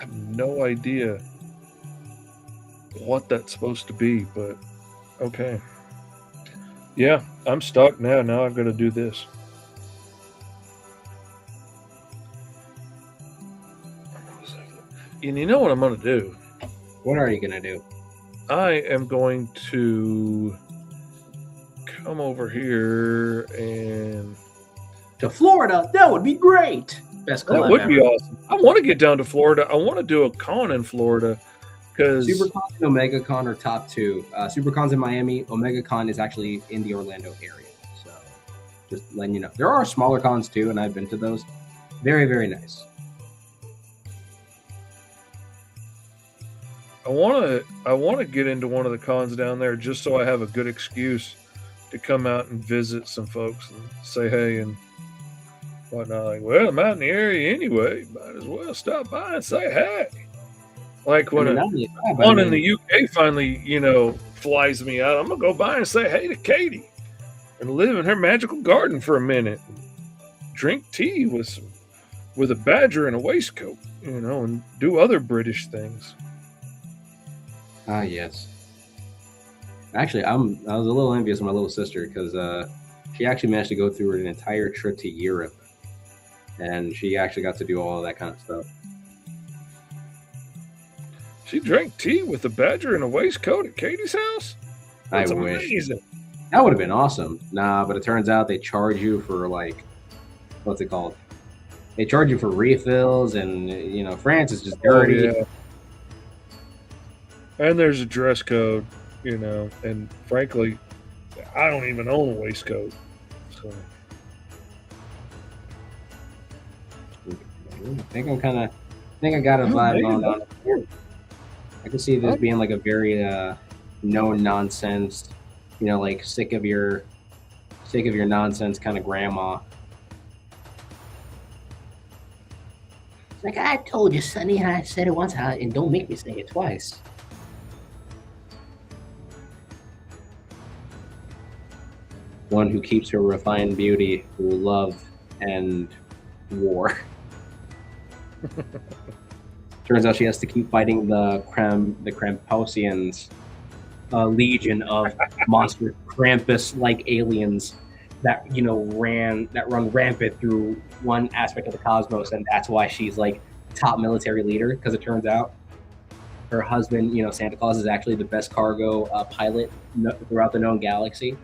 have no idea what that's supposed to be, but okay. Yeah, I'm stuck now. Now I've got to do this. And you know what I'm going to do? what are you going to do? I am going to come over here and To Florida? That would be great. Best that collab would be ever. awesome. I want to get down to Florida. I want to do a con in Florida because SuperCon and OmegaCon are top 2. SuperCon's in Miami. OmegaCon is actually in the Orlando area. So just letting you know. There are smaller cons too, and I've been to those. Very, very nice. I want to get into one of the cons down there just so I have a good excuse to come out and visit some folks and say hey and whatnot. Like, well, I'm out in the area anyway. Might as well stop by and say hey. Like when one in the UK finally, flies me out, I'm gonna go by and say hey to Katie and live in her magical garden for a minute, and drink tea with a badger and a waistcoat, and do other British things. Ah, yes. Actually, I was a little envious of my little sister because she actually managed to go through an entire trip to Europe, and she actually got to do all of that kind of stuff. She drank tea with a badger and a waistcoat at Katie's house? That's I wish. amazing. That would have been awesome. Nah, but it turns out they charge you for what's it called? They charge you for refills, and France is just dirty. Oh, And there's a dress code, and frankly, I don't even own a waistcoat. So I think I got a vibe on it. I can see this being like a very no nonsense, like sick of your nonsense kind of grandma. It's like, I told you, Sonny, I said it once, and don't make me say it twice. One who keeps her refined beauty through love and war. Turns out she has to keep fighting the Kramposians, a legion of monster Krampus-like aliens that run rampant through one aspect of the cosmos, and that's why she's like top military leader. Because it turns out her husband, Santa Claus, is actually the best cargo pilot throughout the known galaxy.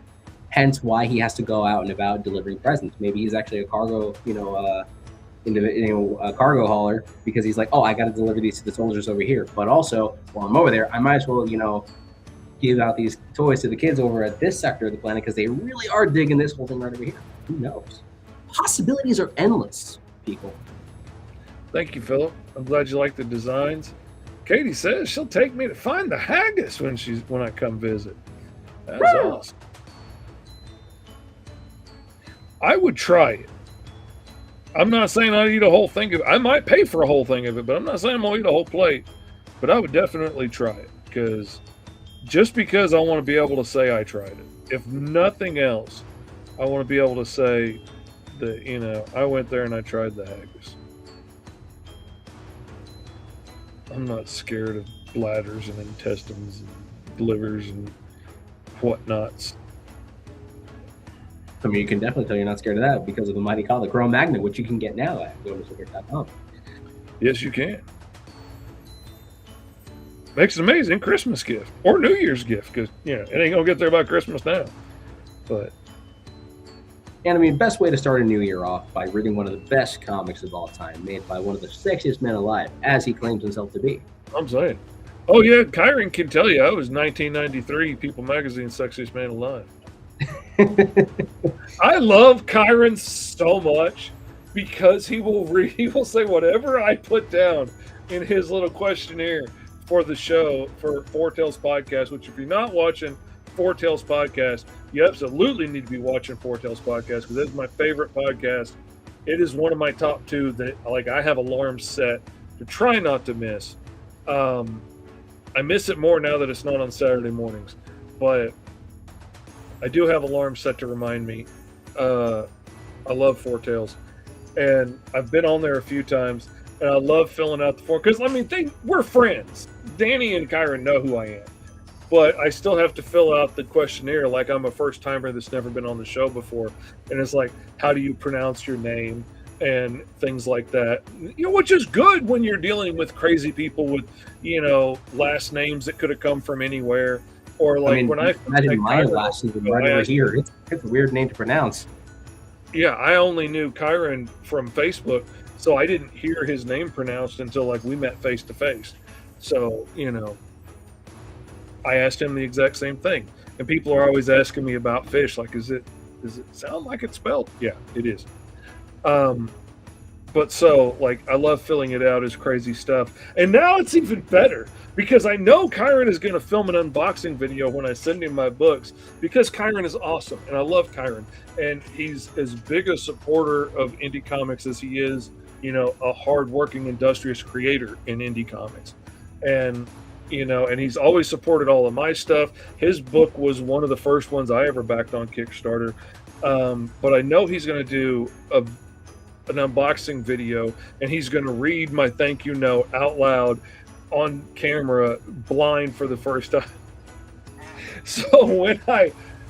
Hence why he has to go out and about delivering presents. Maybe he's actually a cargo, a cargo hauler, because he's like, oh, I got to deliver these to the soldiers over here. But also, while I'm over there, I might as well, give out these toys to the kids over at this sector of the planet, because they really are digging this whole thing right over here. Who knows? Possibilities are endless, people. thank you, Philip. I'm glad you like the designs. Katie says she'll take me to find the haggis when I come visit. That's awesome. I would try it. I'm not saying I'd eat a whole thing of it. I might pay for a whole thing of it, but I'm not saying I'm going to eat a whole plate. But I would definitely try it, because I want to be able to say I tried it. If nothing else, I want to be able to say that, I went there and I tried the haggis. I'm not scared of bladders and intestines and livers and whatnots. I mean, you can definitely tell you're not scared of that because of the mighty Call, the Cro-Magnon, which you can get now at GoToSugar.com. Yes, you can. Makes an amazing Christmas gift or New Year's gift, because it ain't gonna get there by Christmas now. But And I mean, best way to start a new year off by reading one of the best comics of all time, made by one of the sexiest men alive, as he claims himself to be. I'm saying, oh yeah, Kyron can tell you I was 1993 People Magazine's sexiest man alive. I love Kyron so much because he will say whatever I put down in his little questionnaire for the show for Four Tales Podcast, which if you're not watching Four Tales Podcast, you absolutely need to be watching Four Tales Podcast, because it's my favorite podcast. It is one of my top two that I have alarms set to try not to miss. I miss it more now that it's not on Saturday mornings, but I do have alarms set to remind me. I love Four Tales, and I've been on there a few times, and I love filling out the form, because we're friends. Danny and Kyron know who I am, but I still have to fill out the questionnaire like I'm a first timer that's never been on the show before, and it's like, how do you pronounce your name and things like that, which is good when you're dealing with crazy people with last names that could have come from anywhere. Or when I imagine my last name right over here. It's a weird name to pronounce. Yeah, I only knew Kyron from Facebook, so I didn't hear his name pronounced until we met face to face. So I asked him the exact same thing, and people are always asking me about fish. Does it sound like it's spelled? Yeah, it is. But so I love filling it out as crazy stuff, and now it's even better, because I know Kyron is going to film an unboxing video when I send him my books, because Kyron is awesome, and I love Kyron, and he's as big a supporter of indie comics as he is, a hardworking, industrious creator in indie comics. And, and he's always supported all of my stuff. His book was one of the first ones I ever backed on Kickstarter. But I know he's going to do an unboxing video, and he's going to read my thank you note out loud on camera, blind, for the first time. So when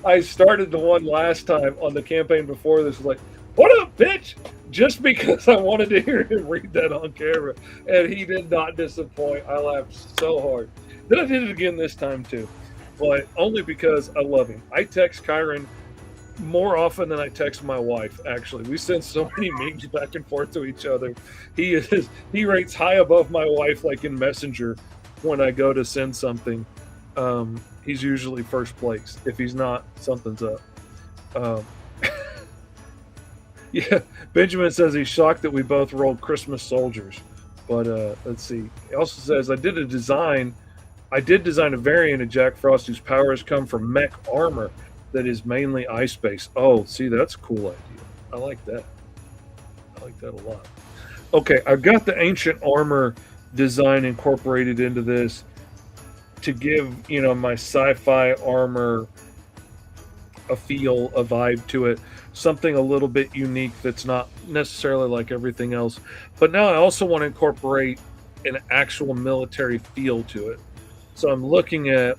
I started the one last time on the campaign before this, was like, what up, bitch? Just because I wanted to hear him read that on camera, and he did not disappoint. I laughed so hard. Then I did it again this time too, but only because I love him. I text Kyron more often than I text my wife. Actually, we send so many memes back and forth to each other. He rates high above my wife, in Messenger, when I go to send something, he's usually first place. If he's not, something's up. Yeah, Benjamin says he's shocked that we both rolled Christmas soldiers. But let's see. He also says I did design a variant of Jack Frost whose powers come from mech armor that is mainly ice-based. Oh, see, that's a cool idea. I like that. I like that a lot. Okay, I've got the ancient armor design incorporated into this to give, my sci-fi armor a feel, a vibe to it, something a little bit unique that's not necessarily like everything else. But now I also want to incorporate an actual military feel to it. So I'm looking at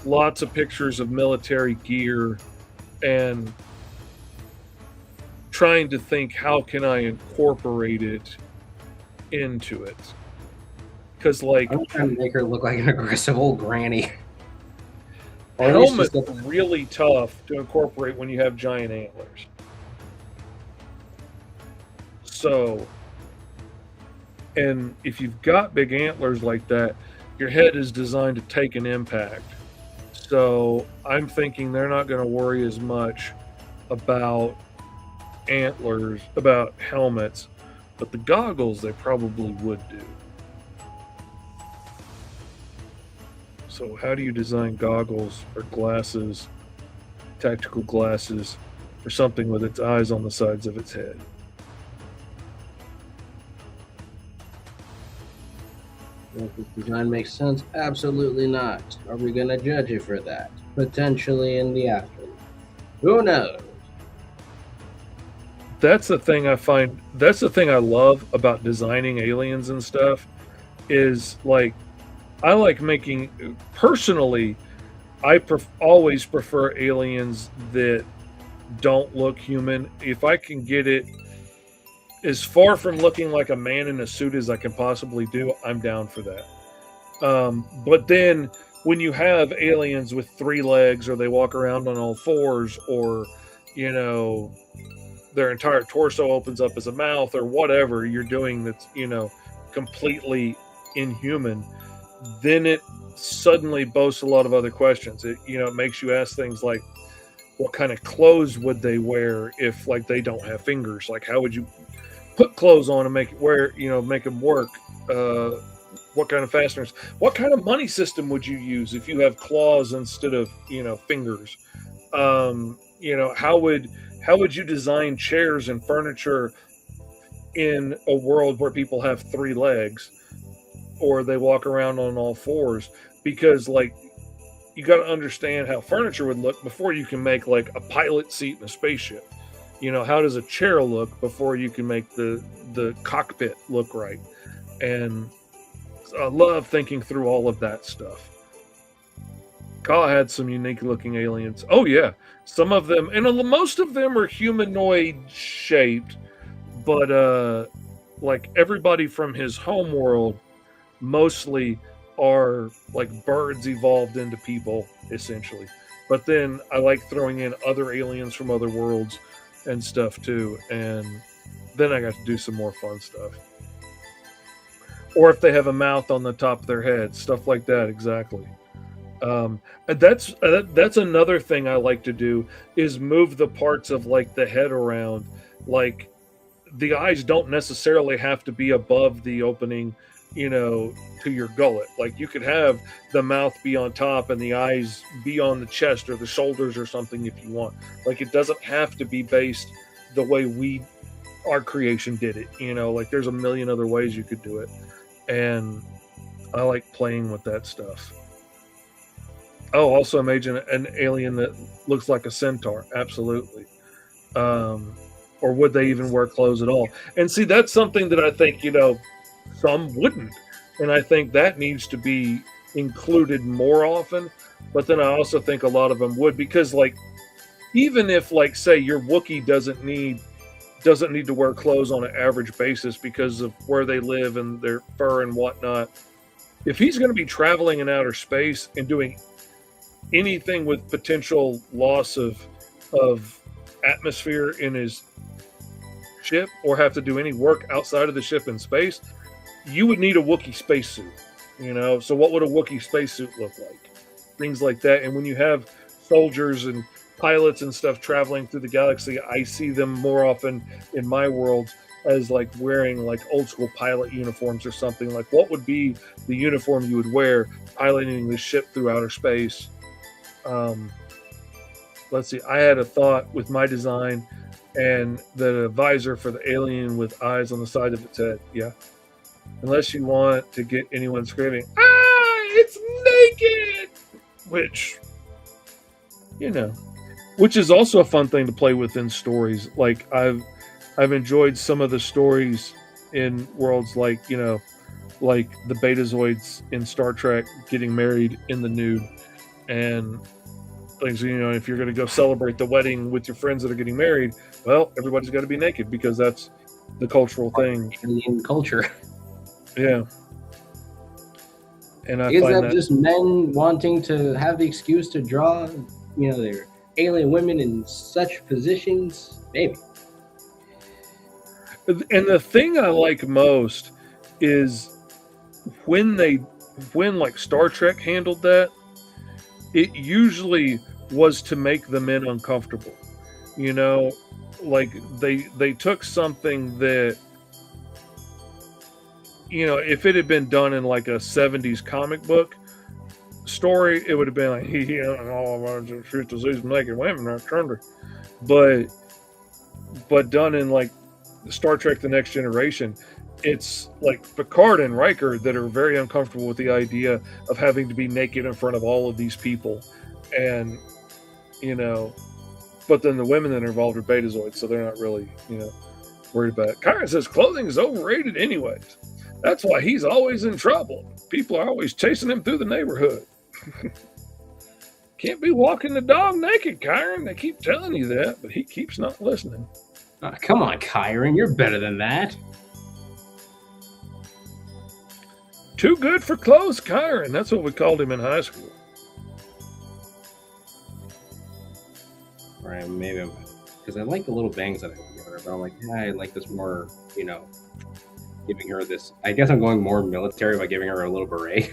lots of pictures of military gear and trying to think, how can I incorporate it into it? Because I'm trying to make her look like an aggressive old granny. Helmet's really tough to incorporate when you have giant antlers. So, and if you've got big antlers like that, your head is designed to take an impact. So I'm thinking they're not going to worry as much about antlers, about helmets, but the goggles they probably would do. So how do you design goggles or glasses, tactical glasses, for something with its eyes on the sides of its head? If this design makes sense, absolutely not. Are we going to judge you for that? Potentially in the afterlife. Who knows? That's the thing I love about designing aliens and stuff, is like, I like making, personally, I always prefer aliens that don't look human. If I can get it as far from looking like a man in a suit as I can possibly do, I'm down for that. But then when you have aliens with 3 legs, or they walk around on all 4s, or, their entire torso opens up as a mouth, or whatever you're doing that's, completely inhuman, then it suddenly boasts a lot of other questions. It makes you ask things like, what kind of clothes would they wear if, like, they don't have fingers? Like, how would you put clothes on and make it wear, make them work? What kind of fasteners? What kind of money system would you use if you have claws instead of, fingers? How would you design chairs and furniture in a world where people have 3 legs, or they walk around on all 4s? Because, like, you got to understand how furniture would look before you can make, like, a pilot seat in a spaceship. How does a chair look before you can make the cockpit look right? And I love thinking through all of that stuff. Kyle had some unique looking aliens. Oh yeah, some of them, and most of them are humanoid shaped, but like everybody from his home world mostly are like birds evolved into people, essentially. But then I like throwing in other aliens from other worlds and stuff too, and then I got to do some more fun stuff. Or if they have a mouth on the top of their head, stuff like that. Exactly. That's another thing I like to do, is move the parts of, like, the head around. Like, the eyes don't necessarily have to be above the opening, to your gullet. Like, you could have the mouth be on top and the eyes be on the chest or the shoulders or something if you want. Like, it doesn't have to be based the way our creation did it. Like, there's a million other ways you could do it. And I like playing with that stuff. Oh, also imagine an alien that looks like a centaur. Absolutely. Or would they even wear clothes at all? And see, that's something that I think, some wouldn't. And I think that needs to be included more often. But then I also think a lot of them would, because, like, even if, like, say your Wookiee doesn't need to wear clothes on an average basis because of where they live and their fur and whatnot, if he's going to be traveling in outer space and doing anything with potential loss of atmosphere in his ship, or have to do any work outside of the ship in space, you would need a Wookiee spacesuit. You know, so what would a Wookiee spacesuit look like? Things like that. And when you have soldiers and pilots and stuff traveling through the galaxy, I see them more often in my world as like wearing like old school pilot uniforms or something. Like, what would be the uniform you would wear piloting this ship through outer space? Let's see. I had a thought with my design and the visor for the alien with eyes on the side of its head. Yeah. Unless you want to get anyone screaming, "Ah, it's naked!" Which, you know, which is also a fun thing to play with in stories. Like I've enjoyed some of the stories in worlds like, you know, like the Betazoids in Star Trek getting married in the nude and things. You know, if you're going to go celebrate the wedding with your friends that are getting married, well, everybody's got to be naked because that's the cultural thing. Alien culture. Yeah. And I Is find that just men wanting to have the excuse to draw, you know, their alien women in such positions? Maybe. And the thing I like most is when like Star Trek handled that, it usually was to make the men uncomfortable. You know, like they took something that, you know, if it had been done in like a 70s comic book story, it would have been like, yeah, all of our shoot to these naked women are turned her. But done in like Star Trek The Next Generation, it's like Picard and Riker that are very uncomfortable with the idea of having to be naked in front of all of these people. And, you know, but then the women that are involved are Betazoids, so they're not really, you know, worried about it. Kyron says clothing is overrated anyways. That's why he's always in trouble. People are always chasing him through the neighborhood. Can't be walking the dog naked, Kyron. They keep telling you that, but he keeps not listening. Oh, come on, Kyron. You're better than that. Too good for clothes, Kyron. That's what we called him in high school. All right, maybe I'm... Because I like the little bangs that I give her, but I'm like, yeah, I like this more, you know, giving her this... I guess I'm going more military by giving her a little beret.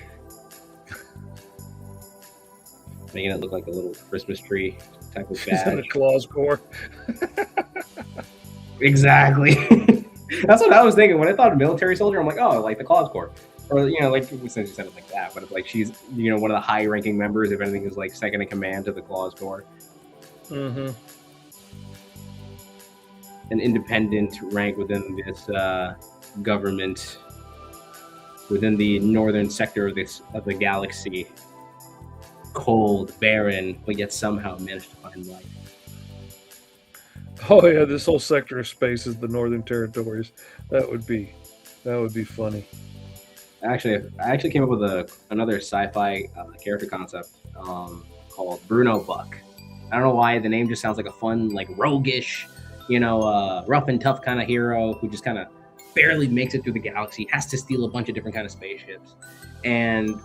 Making it look like a little Christmas tree type of Is that a badge. claws core? Exactly. That's what I was thinking. When I thought of military soldier, I'm like, oh, like the Claws Corps. Or, you know, like, since you said it like that, but it's like she's, you know, one of the high-ranking members, if anything, is like second in command to the Claws Corps. Mm-hmm. An independent rank within this government, within the northern sector of the galaxy. Cold, barren, but yet somehow managed to find life. Oh yeah, this whole sector of space is the Northern Territories. That would be funny. I actually came up with another sci-fi character concept called Bruno Buck. I don't know why the name just sounds like a fun, like roguish, you know, rough and tough kind of hero who just kind of barely makes it through the galaxy, has to steal a bunch of different kind of spaceships, and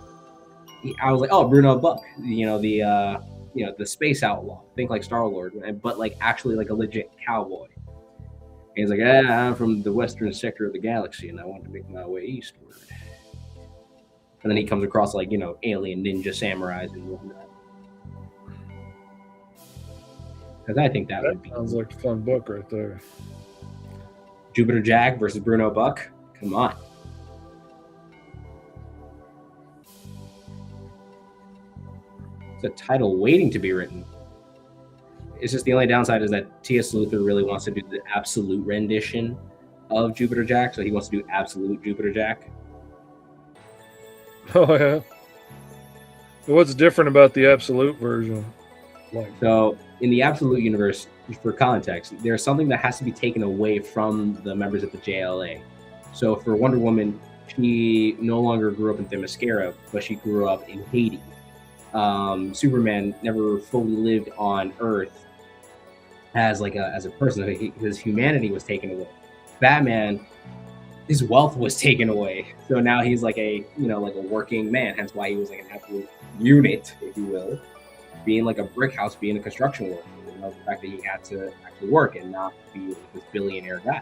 I was like, oh, Bruno Buck, you know, the space outlaw, think like Star-Lord, but like actually like a legit cowboy. And he's like, I'm from the western sector of the galaxy, and I want to make my way eastward. And then he comes across like, you know, alien ninja samurais and whatnot. Because I think that would be Sounds like a fun book right there. Jupiter Jack versus Bruno Buck. Come on. It's a title waiting to be written. It's just the only downside is that T.S. Luther really wants to do the absolute rendition of Jupiter Jack, so he wants to do absolute Jupiter Jack. Oh yeah. What's different about the absolute version? Like, So in the absolute universe, for context, there's something that has to be taken away from the members of the JLA. So for Wonder Woman, she no longer grew up in Themyscira, but she grew up in Haiti. Superman never fully lived on Earth as a person. His humanity was taken away. Batman, his wealth was taken away. So now he's like a working man. Hence why he was like an absolute unit, if you will, being like a brick house, being a construction worker. You know, the fact that he had to actually work and not be like this billionaire guy.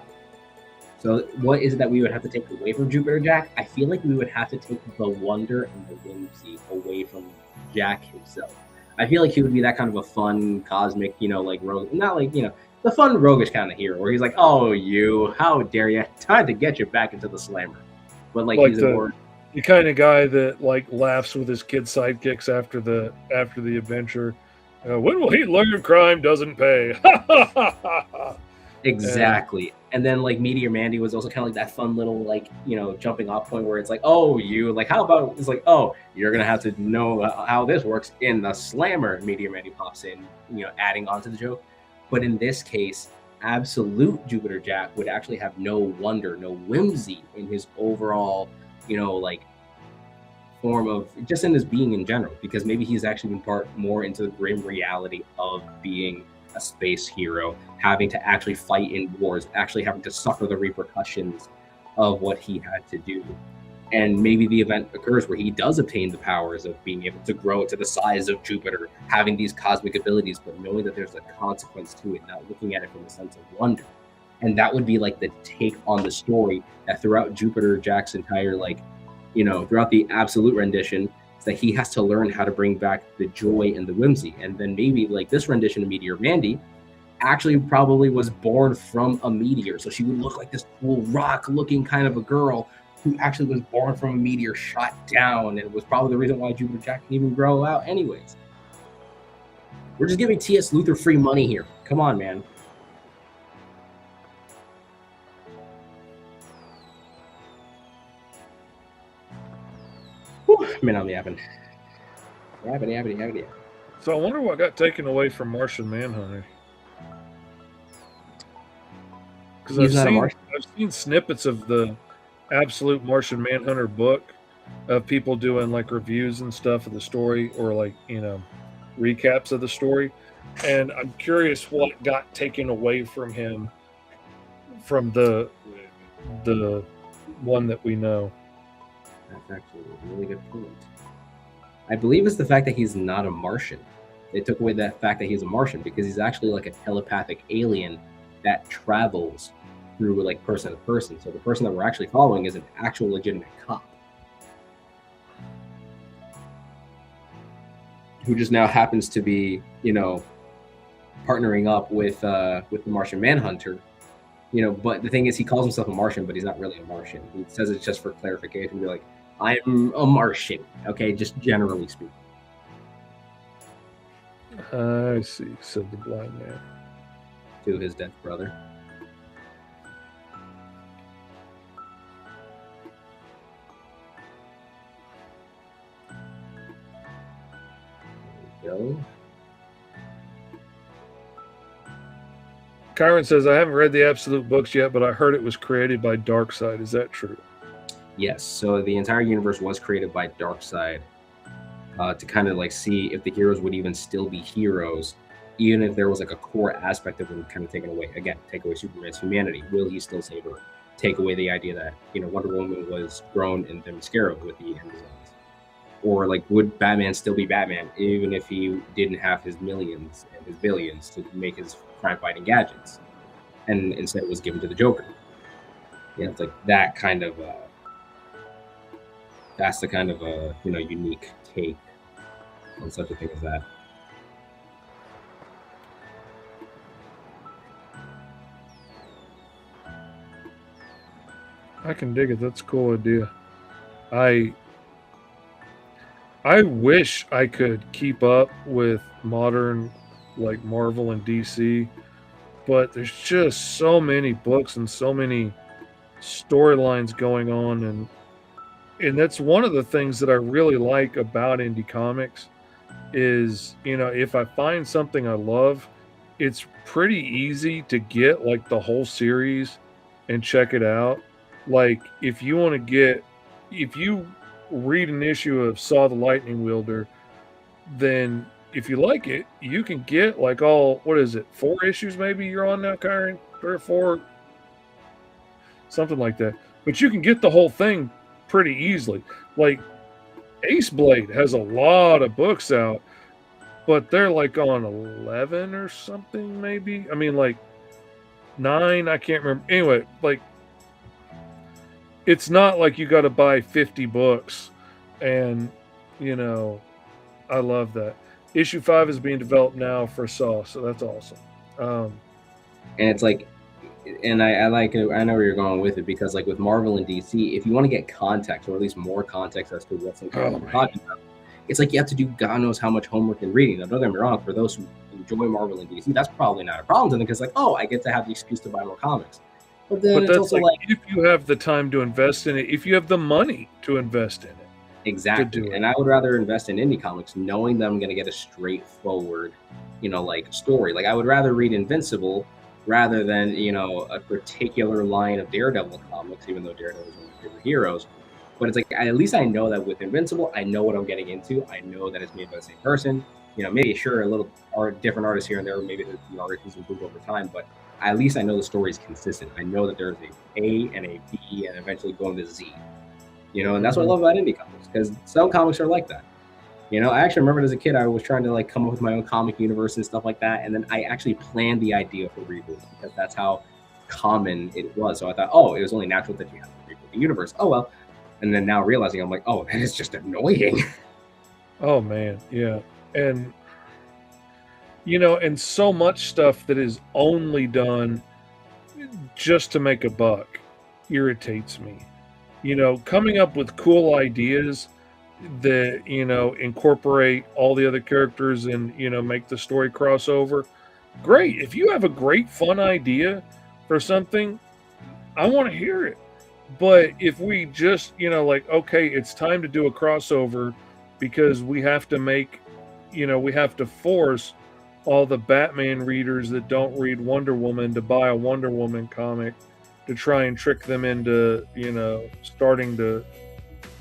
So what is it that we would have to take away from Jupiter Jack? I feel like we would have to take the wonder and the whimsy away from Jack himself. I feel like he would be that kind of a fun, cosmic, like rogue, not like, the fun roguish kind of hero where he's like, oh, how dare you? Time to get you back into the slammer. But like he's the kind of guy that like laughs with his kid sidekicks after the adventure. When will he learn crime doesn't pay? Exactly. And then like Meteor Mandy was also kind of like that fun little like, jumping off point where it's like, oh, how about it's like, oh, you're going to have to know how this works in the slammer. Meteor Mandy pops in, adding on to the joke. But in this case, absolute Jupiter Jack would actually have no wonder, no whimsy in his overall, like form of just in his being in general, because maybe he's actually been part more into the grim reality of being a space hero, having to actually fight in wars, actually having to suffer the repercussions of what he had to do. And maybe the event occurs where he does obtain the powers of being able to grow to the size of Jupiter, having these cosmic abilities, but knowing that there's a consequence to it, not looking at it from a sense of wonder. And that would be like the take on the story that throughout Jupiter Jack's entire, like, throughout the absolute rendition, is that he has to learn how to bring back the joy and the whimsy. And then maybe like this rendition of Meteor Mandy actually probably was born from a meteor. So she would look like this cool rock looking kind of a girl who actually was born from a meteor shot down, and it was probably the reason why Jupiter Jack can even grow out anyways. We're just giving T.S. Luther free money here. Come on, man. Whew, man, I'm yapping. Yapping. So I wonder what got taken away from Martian Manhunter. Because I've seen snippets of the absolute Martian Manhunter book of people doing like reviews and stuff of the story, or like recaps of the story, and I'm curious what got taken away from him from the one that we know. That's actually a really good point. I believe it's the fact that he's not a Martian. They took away that fact that he's a Martian because he's actually like a telepathic alien that travels through like person to person. So the person that we're actually following is an actual legitimate cop who just now happens to be, partnering up with the Martian Manhunter. But the thing is, he calls himself a Martian, but he's not really a Martian. He says it's just for clarification. Be like, I'm a Martian, okay, just generally speaking. I see, said the blind man To his dead brother. Go. Kyron says, I haven't read the Absolute books yet, but I heard it was created by Darkseid. Is that true? Yes. So the entire universe was created by Darkseid to kind of like see if the heroes would even still be heroes, even if there was like a core aspect of them kind of taken away. Again, take away Superman's humanity. Will he still save Earth? Take away the idea that, Wonder Woman was grown in Themyscira with the Amazons. Or like, would Batman still be Batman even if he didn't have his millions and his billions to make his crime-fighting gadgets, and instead it was given to the Joker? It's like that kind of. That's the kind of unique take on such a thing as that. I can dig it. That's a cool idea. I wish I could keep up with modern, like Marvel and DC, but there's just so many books and so many storylines going on, and that's one of the things that I really like about indie comics is, if I find something I love, it's pretty easy to get like the whole series and check it out. Like if you read an issue of Saw the Lightning Wielder, then if you like it, you can get like 4 issues maybe you're on now, Kyron? 3 or 4, something like that. But you can get the whole thing pretty easily. Like Ace Blade has a lot of books out, but they're like on 11 or something maybe. I mean, like 9, I can't remember. Anyway, like it's not like you got to buy 50 books, and you know, I love that. Issue 5 is being developed now for Saw, so that's awesome. And it's like, and I like it. I know where you're going with it, because like with Marvel and DC, if you want to get context, or at least more context as to what's in Oh, we're talking about, it's like you have to do God knows how much homework and reading. Now, don't get me wrong, for those who enjoy Marvel and DC, that's probably not a problem to them, because like, oh, I get to have the excuse to buy more comics. But then But it's that's also like, like, if you have the time to invest in it, if you have the money to invest in it. exactly. do it. And I would rather invest in indie comics knowing that I'm going to get a straightforward, like story. Like I would rather read Invincible rather than, a particular line of Daredevil comics, even though Daredevil is one of my favorite heroes. But it's like, at least I know that with Invincible, I know what I'm getting into. I know that it's made by the same person. Maybe sure, a little different artists here and there, maybe the artists improve over time, but at least I know the story is consistent. I know that there's a A and a B and eventually going to Z. And that's what I love about indie comics, because some comics are like that. I actually remember as a kid, I was trying to like come up with my own comic universe and stuff like that. And then I actually planned the idea for reboots, because that's how common it was. So I thought, oh, it was only natural that you have to reboot the universe. Oh, well. And then now realizing, I'm like, oh, that is just annoying. Oh man, yeah. And and so much stuff that is only done just to make a buck irritates me. Coming up with cool ideas that, incorporate all the other characters and, make the story crossover. Great. If you have a great fun idea for something, I want to hear it. But if we just, like, okay, it's time to do a crossover because we have to make, we have to force all the Batman readers that don't read Wonder Woman to buy a Wonder Woman comic to try and trick them into, starting to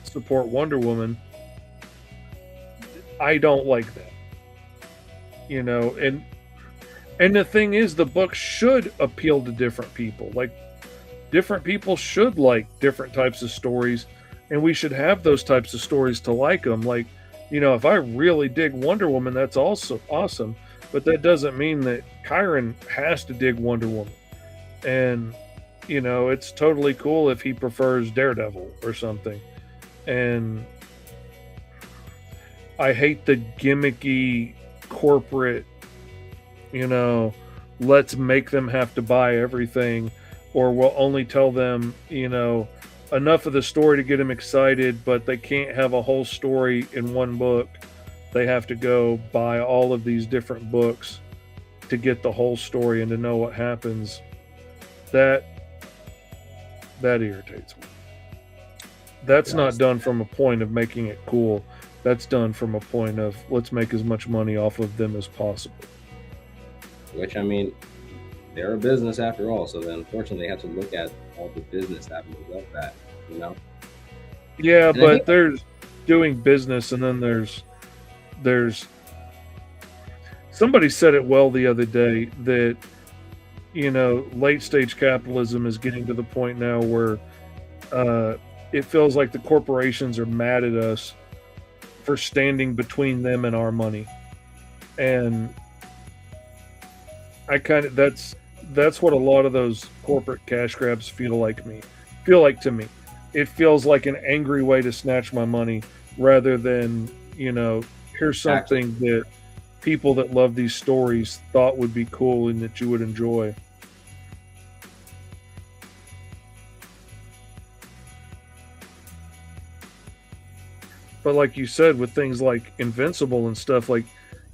support Wonder Woman. I don't like that. And the thing is, the book should appeal to different people. Like, different people should like different types of stories, and we should have those types of stories to like them. Like, if I really dig Wonder Woman, that's also awesome, but that doesn't mean that Kyron has to dig Wonder Woman. And it's totally cool if he prefers Daredevil or something. And I hate the gimmicky corporate, let's make them have to buy everything, or we'll only tell them, enough of the story to get them excited, but they can't have a whole story in one book. They have to go buy all of these different books to get the whole story and to know what happens. That irritates me. That's not done from a point of making it cool. That's done from a point of, let's make as much money off of them as possible. Which, I mean, they're a business after all, so then unfortunately they have to look at all the business avenues of that, Yeah, and but there's doing business, and then there's somebody said it well the other day that late stage capitalism is getting to the point now where it feels like the corporations are mad at us for standing between them and our money. And I kind of that's what a lot of those corporate cash grabs feel like to me. It feels like an angry way to snatch my money rather than, here's something that people that love these stories thought would be cool and that you would enjoy. But like you said, with things like Invincible and stuff, like,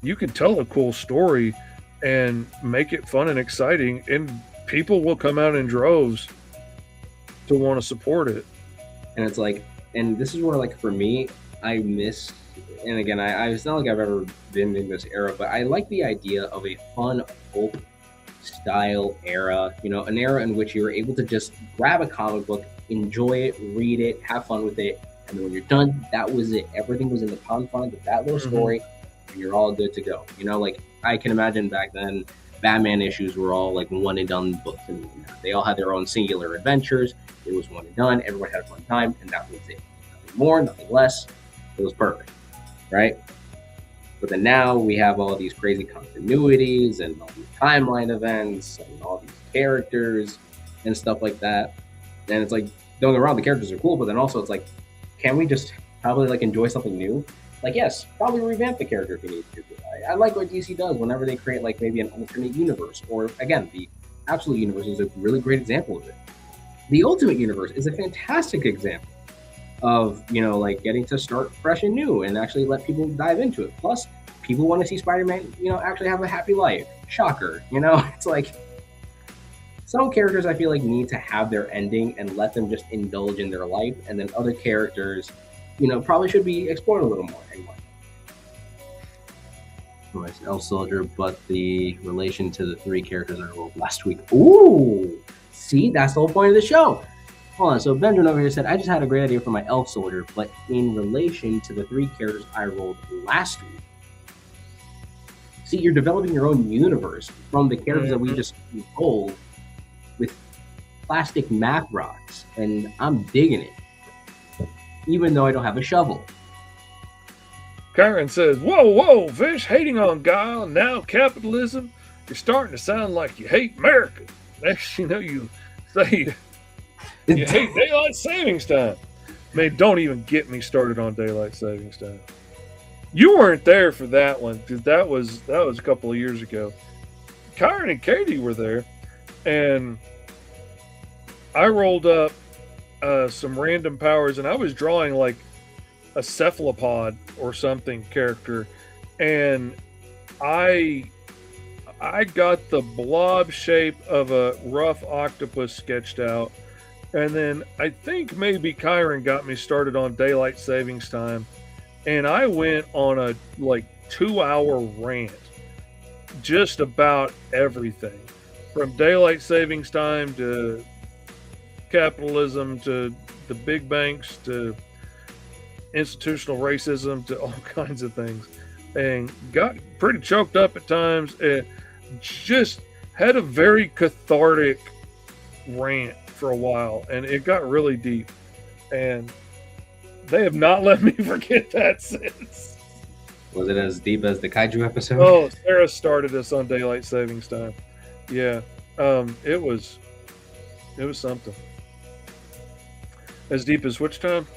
you can tell a cool story and make it fun and exciting, and people will come out in droves to want to support it. And it's like, and this is where, like, for me, I miss, and again, it's not like I've ever been in this era, but I like the idea of a fun, pulp style era, an era in which you're able to just grab a comic book, enjoy it, read it, have fun with it, and then when you're done, that was it. Everything was in the confines of that little story, and you're all good to go. Like, I can imagine back then, Batman issues were all like one and done books, and they all had their own singular adventures. It was one and done. Everyone had a fun time, and that was it. Nothing more, nothing less. It was perfect, right? But then now we have all these crazy continuities and all these timeline events and all these characters and stuff like that. And it's like, don't get me wrong, the characters are cool, but then also it's like, can we just probably like enjoy something new? Like, yes, probably revamp the character if you need to. I like what DC does whenever they create like maybe an alternate universe, or again, the Absolute Universe is a really great example of it. The Ultimate Universe is a fantastic example of, you know, like getting to start fresh and new and actually let people dive into it. Plus, people want to see Spider-Man, you know, actually have a happy life. Shocker, you know? It's like some characters I feel like need to have their ending and let them just indulge in their life, and then other characters, you know, probably should be explored a little more. Anyway. Nice Elf Soldier, but the relation to the 3 characters I rolled last week. Ooh! See, that's the whole point of the show. Hold on, so Benjamin over here said, I just had a great idea for my Elf Soldier, but in relation to the 3 characters I rolled last week. See, you're developing your own universe from the characters that we just rolled with plastic math rocks, and I'm digging it, even though I don't have a shovel. Kyron says, whoa, Fish, hating on Guile, now capitalism. You're starting to sound like you hate America. Next you know, you say you hate daylight savings time. Man, don't even get me started on daylight savings time. You weren't there for that one, because that was a couple of years ago. Kyron and Katie were there, and I rolled up some random powers, and I was drawing like a cephalopod or something character, and I got the blob shape of a rough octopus sketched out, and then I think maybe Kyron got me started on daylight savings time, and I went on a like 2-hour rant just about everything, from daylight savings time to capitalism to the big banks to institutional racism to all kinds of things, and got pretty choked up at times, and just had a very cathartic rant for a while, and it got really deep, and they have not let me forget that since. Was it as deep as the Kaiju episode? Oh, Sarah started us on daylight savings time. Yeah, it was something. As deep as which time?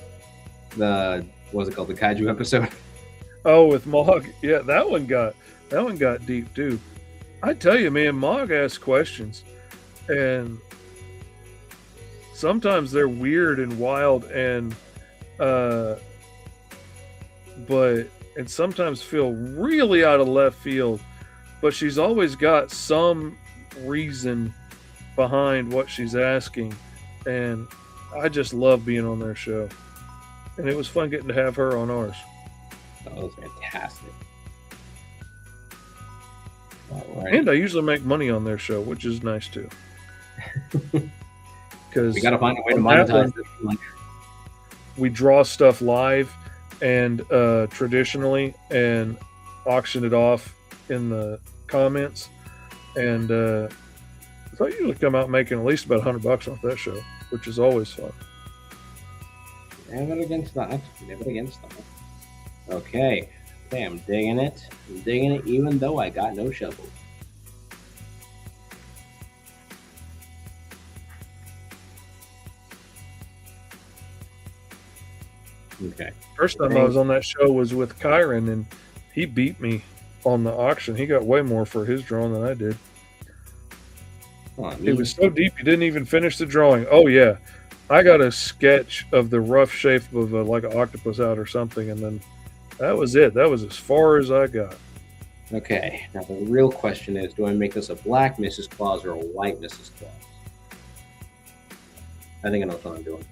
The what was it called? The Kaiju episode. Oh, with Mog. Yeah, that one got deep too. I tell you, man, Mog asks questions, and sometimes they're weird and wild, and sometimes feel really out of left field. But she's always got some reason behind what she's asking, and I just love being on their show. And it was fun getting to have her on ours. That was fantastic. All right. And I usually make money on their show, which is nice too. Because we gotta find a way to monetize this. We draw stuff live and traditionally, and auction it off in the comments. And so I usually come out making at least about $100 off that show, which is always fun. Never against that. Never against that. Okay. I'm digging it. I'm digging it even though I got no shovel. Okay. First time I was on that show was with Kyron, and he beat me on the auction. He got way more for his drawing than I did. It was so deep, he didn't even finish the drawing. Oh, yeah. I got a sketch of the rough shape of like an octopus out or something, and then that was it. That was as far as I got. Okay. Now, the real question is, do I make this a black Mrs. Claus or a white Mrs. Claus? I think I know what I'm doing.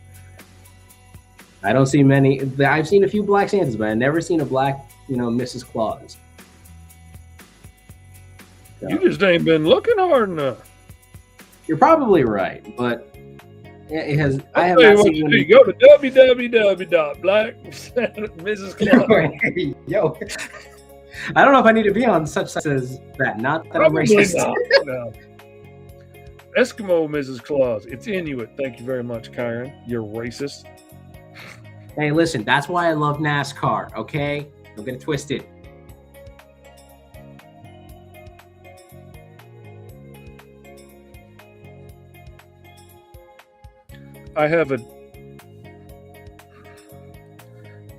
I don't see many. I've seen a few black Santas, but I've never seen a black, Mrs. Claus. So, You just ain't been looking hard enough. you're probably right, but it has. I have Tell you not what seen. you do. Go to www.black.mrs. Yo, I don't know if I need to be on such sites as that. Not that I'm Probably racist. not. No. Eskimo Mrs. Claus. It's Inuit. Thank you very much, Kyron. You're racist. Hey, listen, that's why I love NASCAR. Okay, don't get it twisted. I have a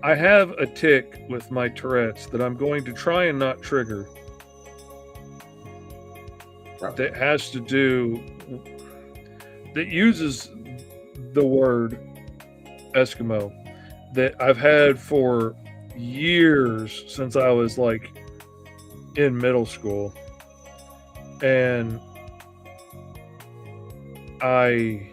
I have a tick with my Tourette's that I'm going to try and not trigger. That has to do, that uses the word Eskimo, that I've had for years since I was like in middle school. And I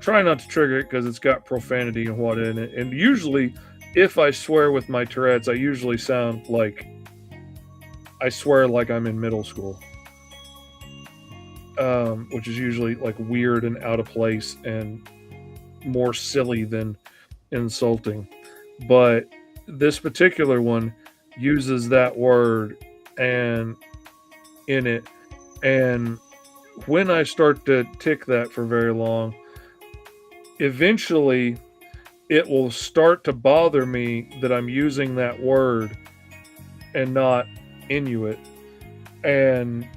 try not to trigger it because it's got profanity and what in it. And usually, if I swear with my Tourette's, I usually sound like I swear like I'm in middle school, which is usually like weird and out of place and more silly than insulting. But this particular one uses that word and in it. And when I start to tick that for very long, eventually it will start to bother me that I'm using that word and not Inuit. And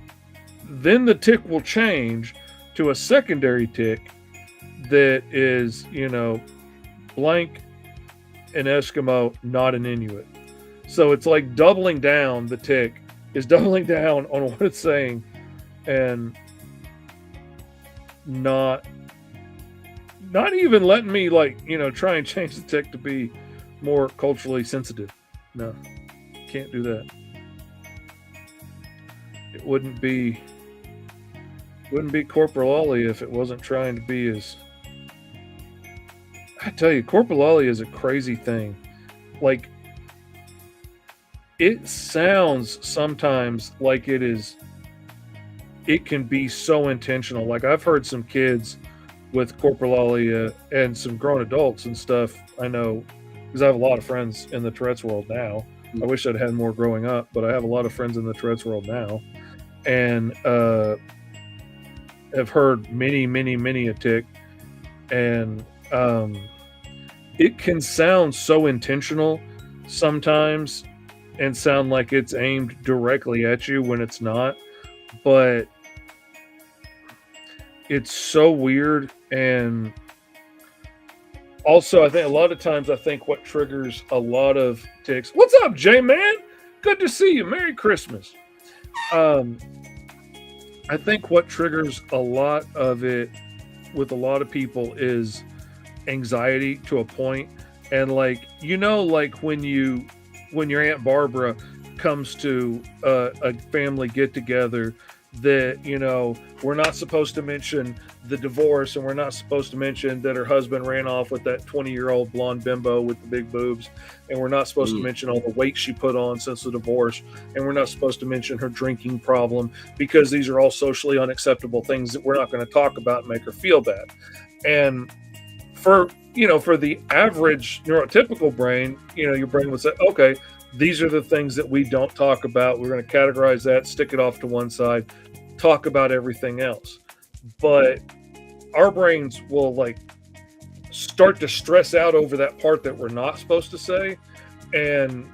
then the tick will change to a secondary tick that is, blank an Eskimo, not an Inuit. So it's like doubling down. The tick is doubling down on what it's saying and not even letting me try and change the tick to be more culturally sensitive. No, can't do that. It wouldn't be Corporal Ollie if it wasn't trying to be as. I tell you, Corporal Ollie is a crazy thing. Like, it sounds sometimes like it can be so intentional. Like, I've heard some kids with Corporal Ollie and some grown adults and stuff. I know, because I have a lot of friends in the Tourette's world now. I wish I'd had more growing up, but I have a lot of friends in the Tourette's world now. And have heard many a tick. And it can sound so intentional sometimes and sound like it's aimed directly at you when it's not. But it's so weird. And also, I think a lot of times, what triggers a lot of ticks. What's up, J-Man? Good to see you. Merry Christmas. I think what triggers a lot of it with a lot of people is anxiety to a point. And when your Aunt Barbara comes to a family get together, that we're not supposed to mention the divorce, and we're not supposed to mention that her husband ran off with that 20-year-old blonde bimbo with the big boobs, and we're not supposed to mention all the weight she put on since the divorce, and we're not supposed to mention her drinking problem, because these are all socially unacceptable things that we're not going to talk about and make her feel bad. And for the average neurotypical brain, your brain would say, okay, these are the things that we don't talk about. We're going to categorize that, stick it off to one side, talk about everything else. But our brains will start to stress out over that part that we're not supposed to say. And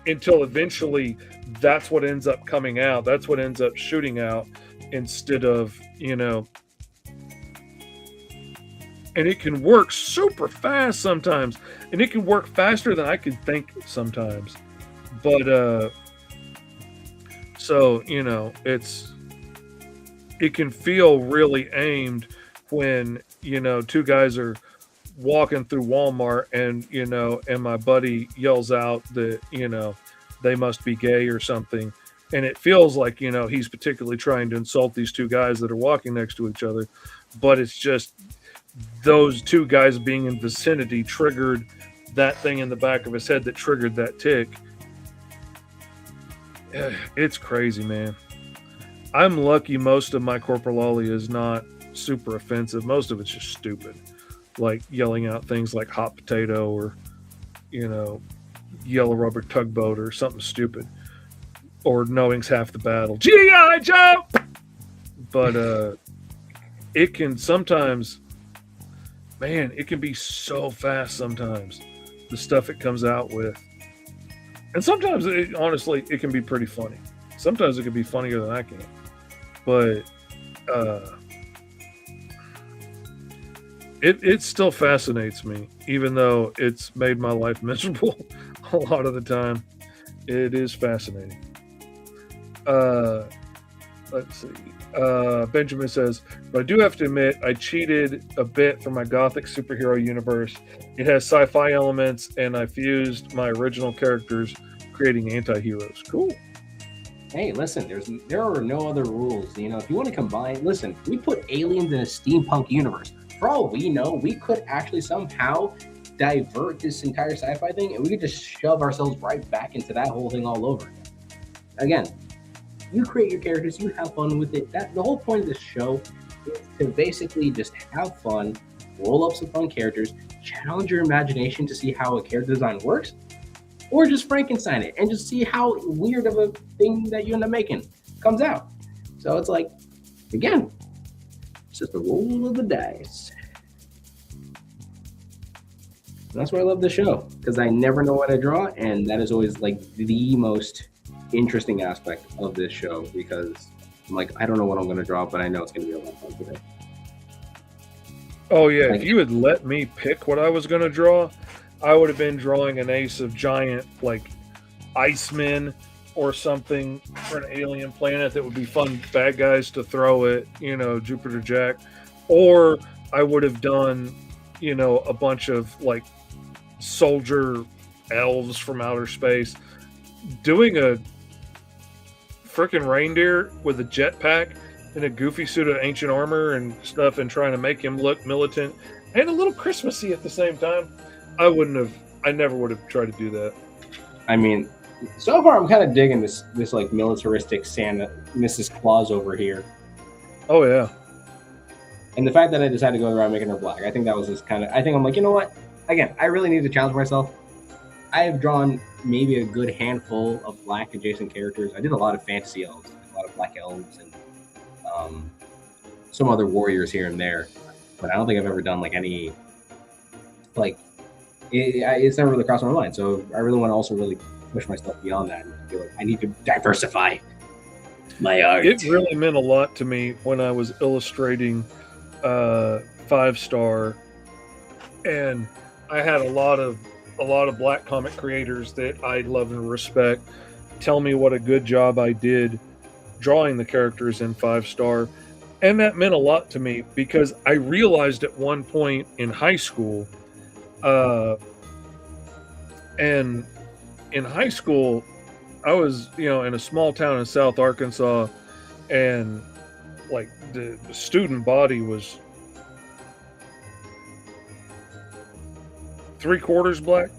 until eventually that's what ends up coming out. That's what ends up shooting out instead of, and it can work super fast sometimes, and it can work faster than I can think sometimes. But so it can feel really aimed when two guys are walking through Walmart and and my buddy yells out that they must be gay or something, and it feels like he's particularly trying to insult these two guys that are walking next to each other, but it's just those two guys being in vicinity triggered that thing in the back of his head that triggered that tick. It's crazy, man. I'm lucky most of my Corporal Ollie is not super offensive. Most of it's just stupid, like yelling out things like hot potato or yellow rubber tugboat or something stupid, or knowing's half the battle, G.I. Joe. But it can sometimes, man, it can be so fast sometimes, the stuff it comes out with. And sometimes, honestly, it can be pretty funny. Sometimes it can be funnier than I can. But it still fascinates me, even though it's made my life miserable a lot of the time. It is fascinating. Let's see. Benjamin says, but I do have to admit, I cheated a bit for my Gothic superhero universe. It has sci-fi elements, and I fused my original characters, creating anti-heroes. Cool. Hey, listen, there are no other rules. You know, if you want to combine, listen, we put aliens in a steampunk universe. For all we know, we could actually somehow divert this entire sci-fi thing, and we could just shove ourselves right back into that whole thing all over again. You create your characters, you have fun with it. The whole point of this show is to basically just have fun, roll up some fun characters, challenge your imagination to see how a character design works, or just Frankenstein it and just see how weird of a thing that you end up making comes out. So it's like, again, it's just a roll of the dice. And that's why I love the show, because I never know what I draw, and that is always like the most interesting aspect of this show, because I'm like, I don't know what I'm going to draw, but I know it's going to be a lot of fun today. Oh yeah, if you had let me pick what I was going to draw, I would have been drawing an ace of giant, like, Icemen or something for an alien planet that would be fun bad guys to throw at, you know, Jupiter Jack. Or I would have done, you know, a bunch of, like, soldier elves from outer space. Doing a freaking reindeer with a jetpack and a goofy suit of ancient armor and stuff, and trying to make him look militant and a little Christmassy at the same time, I never would have tried to do that. I mean, so far I'm kind of digging this like militaristic Santa, Mrs. Claus over here. Oh yeah. And the fact that I decided to go around making her black, I think that was just kind of, I think I'm like, you know what? Again, I really need to challenge myself. I have drawn maybe a good handful of black adjacent characters. I did a lot of fantasy elves, a lot of black elves, and some other warriors here and there. But I don't think I've ever done like any, like, it's never really crossed my mind. So I really want to also really push myself beyond that and feel like I need to diversify my art. It really meant a lot to me when I was illustrating 5-star, and I had a lot of black comic creators that I love and respect tell me what a good job I did drawing the characters in 5-star. And that meant a lot to me, because I realized at one point in high school, and in high school, I was, you know, in a small town in South Arkansas, and like the student body was 3/4 black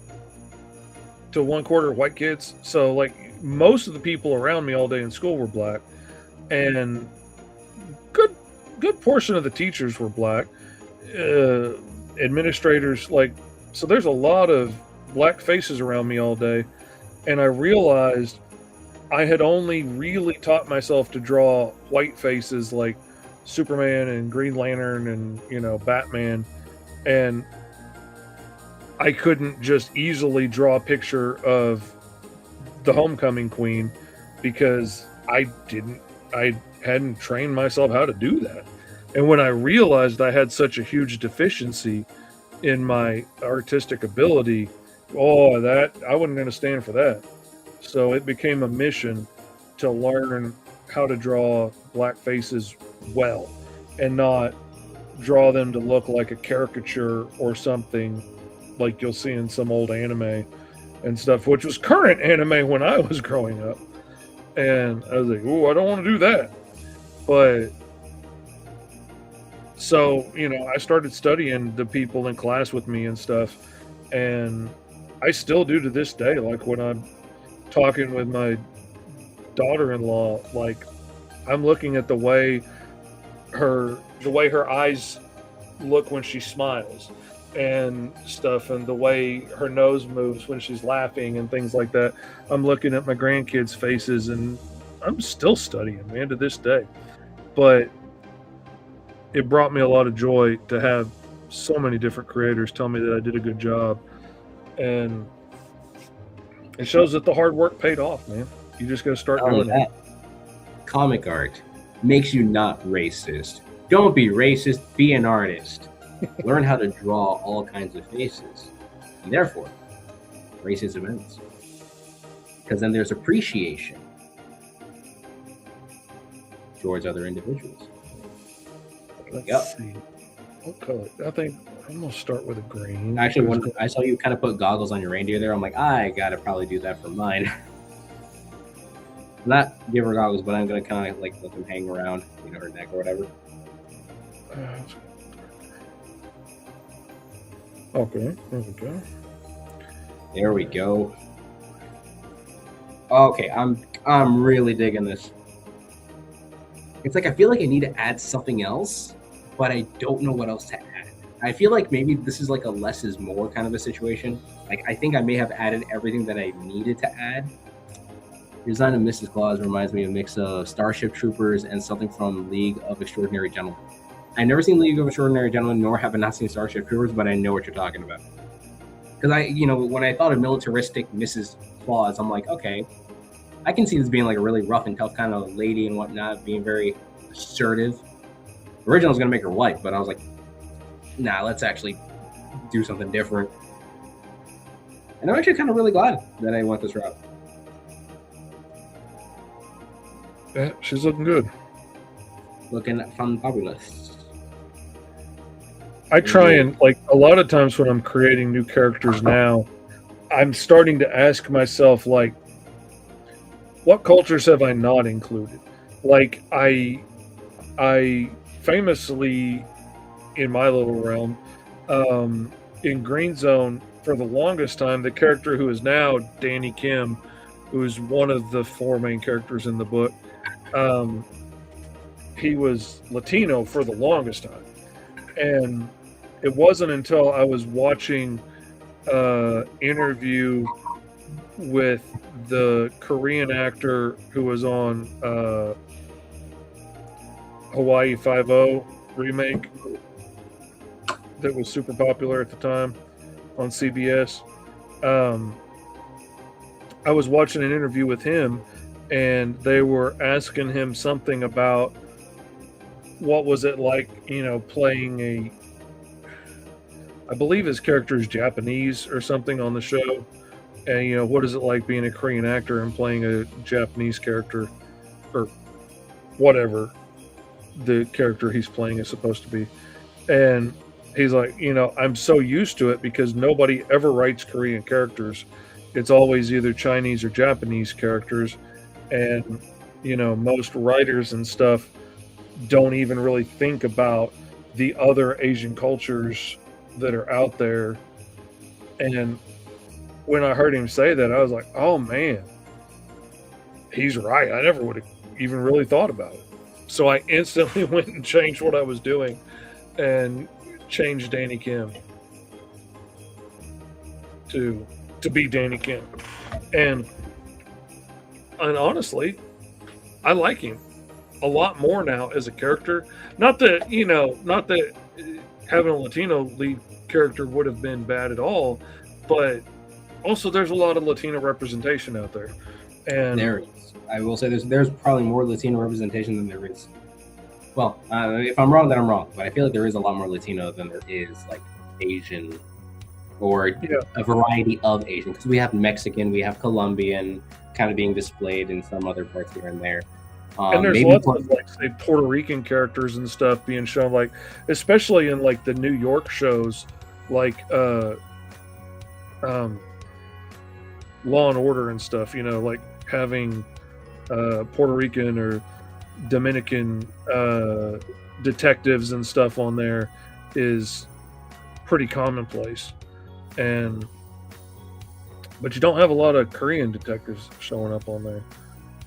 to 1/4 white kids. So like most of the people around me all day in school were black, and good portion of the teachers were black, administrators, like, so there's a lot of black faces around me all day. And I realized I had only really taught myself to draw white faces like Superman and Green Lantern and, you know, Batman, and I couldn't just easily draw a picture of the Homecoming Queen because I hadn't trained myself how to do that. And when I realized I had such a huge deficiency in my artistic ability, that I wasn't going to stand for that. So it became a mission to learn how to draw black faces well and not draw them to look like a caricature or something like you'll see in some old anime and stuff, which was current anime when I was growing up. And I was like, I don't want to do that. But so, you know, I started studying the people in class with me and stuff, and I still do to this day. Like when I'm talking with my daughter-in-law, like I'm looking at the way her eyes look when she smiles and stuff, and the way her nose moves when she's laughing and things like that. I'm looking at my grandkids' faces, and I'm still studying, man, to this day. But it brought me a lot of joy to have so many different creators tell me that I did a good job. And it shows that the hard work paid off, man. You just got to start doing it. Comic art makes you not racist. Don't be racist, be an artist. Learn how to draw all kinds of faces, and therefore, racism ends. Because then there's appreciation towards other individuals. Let's Yep. see. What color? I think I'm gonna start with a green. Actually, when I saw you kind of put goggles on your reindeer there, I'm like, I gotta probably do that for mine. Not give her goggles, but I'm gonna kind of like let them hang around, her neck or whatever. Okay, there we go. There we go. Okay, I'm really digging this. It's like I feel like I need to add something else, but I don't know what else to add. I feel like maybe this is like a less is more kind of a situation. Like I think I may have added everything that I needed to add. Design of Mrs. Claus reminds me of a mix of Starship Troopers and something from League of Extraordinary Gentlemen. I've never seen League of Extraordinary Gentlemen, nor have I not seen Starship Troopers, but I know what you're talking about. Because when I thought of militaristic Mrs. Claus, I'm like, okay, I can see this being like a really rough and tough kind of lady and whatnot, being very assertive. The original was gonna make her white, but I was like, nah, let's actually do something different. And I'm actually kind of really glad that I went this route. Yeah, she's looking good. Looking fabulous. I try and like a lot of times when I'm creating new characters now, I'm starting to ask myself like, what cultures have I not included? Like I famously in my little realm, in Green Zone for the longest time, the character who is now Danny Kim, who is one of the 4 main characters in the book, he was Latino for the longest time. And it wasn't until I was watching interview with the Korean actor who was on Hawaii Five-0 remake that was super popular at the time on CBS. I was watching an interview with him, and they were asking him something about what was it like, playing I believe his character is Japanese or something on the show. And, what is it like being a Korean actor and playing a Japanese character or whatever the character he's playing is supposed to be. And he's like, I'm so used to it because nobody ever writes Korean characters. It's always either Chinese or Japanese characters. And, most writers and stuff don't even really think about the other Asian cultures that are out there. And when I heard him say that, I was like, oh man, he's right. I never would have even really thought about it. So I instantly went and changed what I was doing and changed Danny Kim to be Danny Kim. And honestly, I like him a lot more now as a character. Not that having a Latino lead character would have been bad at all, but also there's a lot of Latino representation out there. And there is. I will say there's probably more Latino representation than there is. Well, if I'm wrong, then I'm wrong. But I feel like there is a lot more Latino than there is like Asian or a variety of Asian. Because we have Mexican, we have Colombian kind of being displayed in some other parts here and there. And there's lots of like say Puerto Rican characters and stuff being shown, like especially in like the New York shows, like Law and Order and stuff. Like having Puerto Rican or Dominican detectives and stuff on there is pretty commonplace. But you don't have a lot of Korean detectives showing up on there,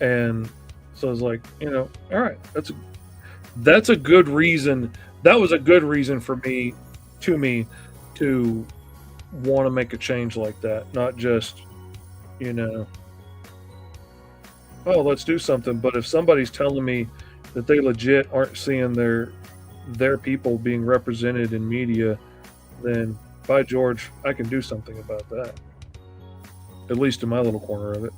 and so it's like, all right, that's a good reason. That was a good reason for me to want to make a change like that, not just, oh, let's do something. But if somebody's telling me that they legit aren't seeing their people being represented in media, then by George, I can do something about that. At least in my little corner of it.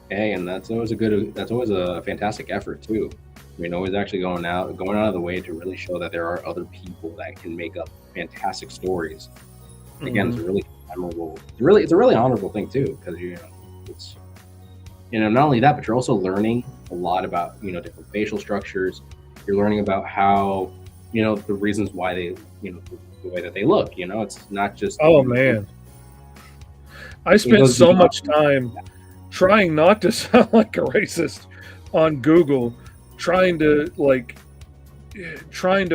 Hey, and that's always a fantastic effort too. You know, he's actually going out of the way to really show that there are other people that can make up fantastic stories. Again, it's a really memorable, it's a really honorable thing too, because it's not only that, but you're also learning a lot about different facial structures. You're learning about how the reasons why they the way that they look. It's not just man, I spent so much time trying not to sound like a racist on Google, trying to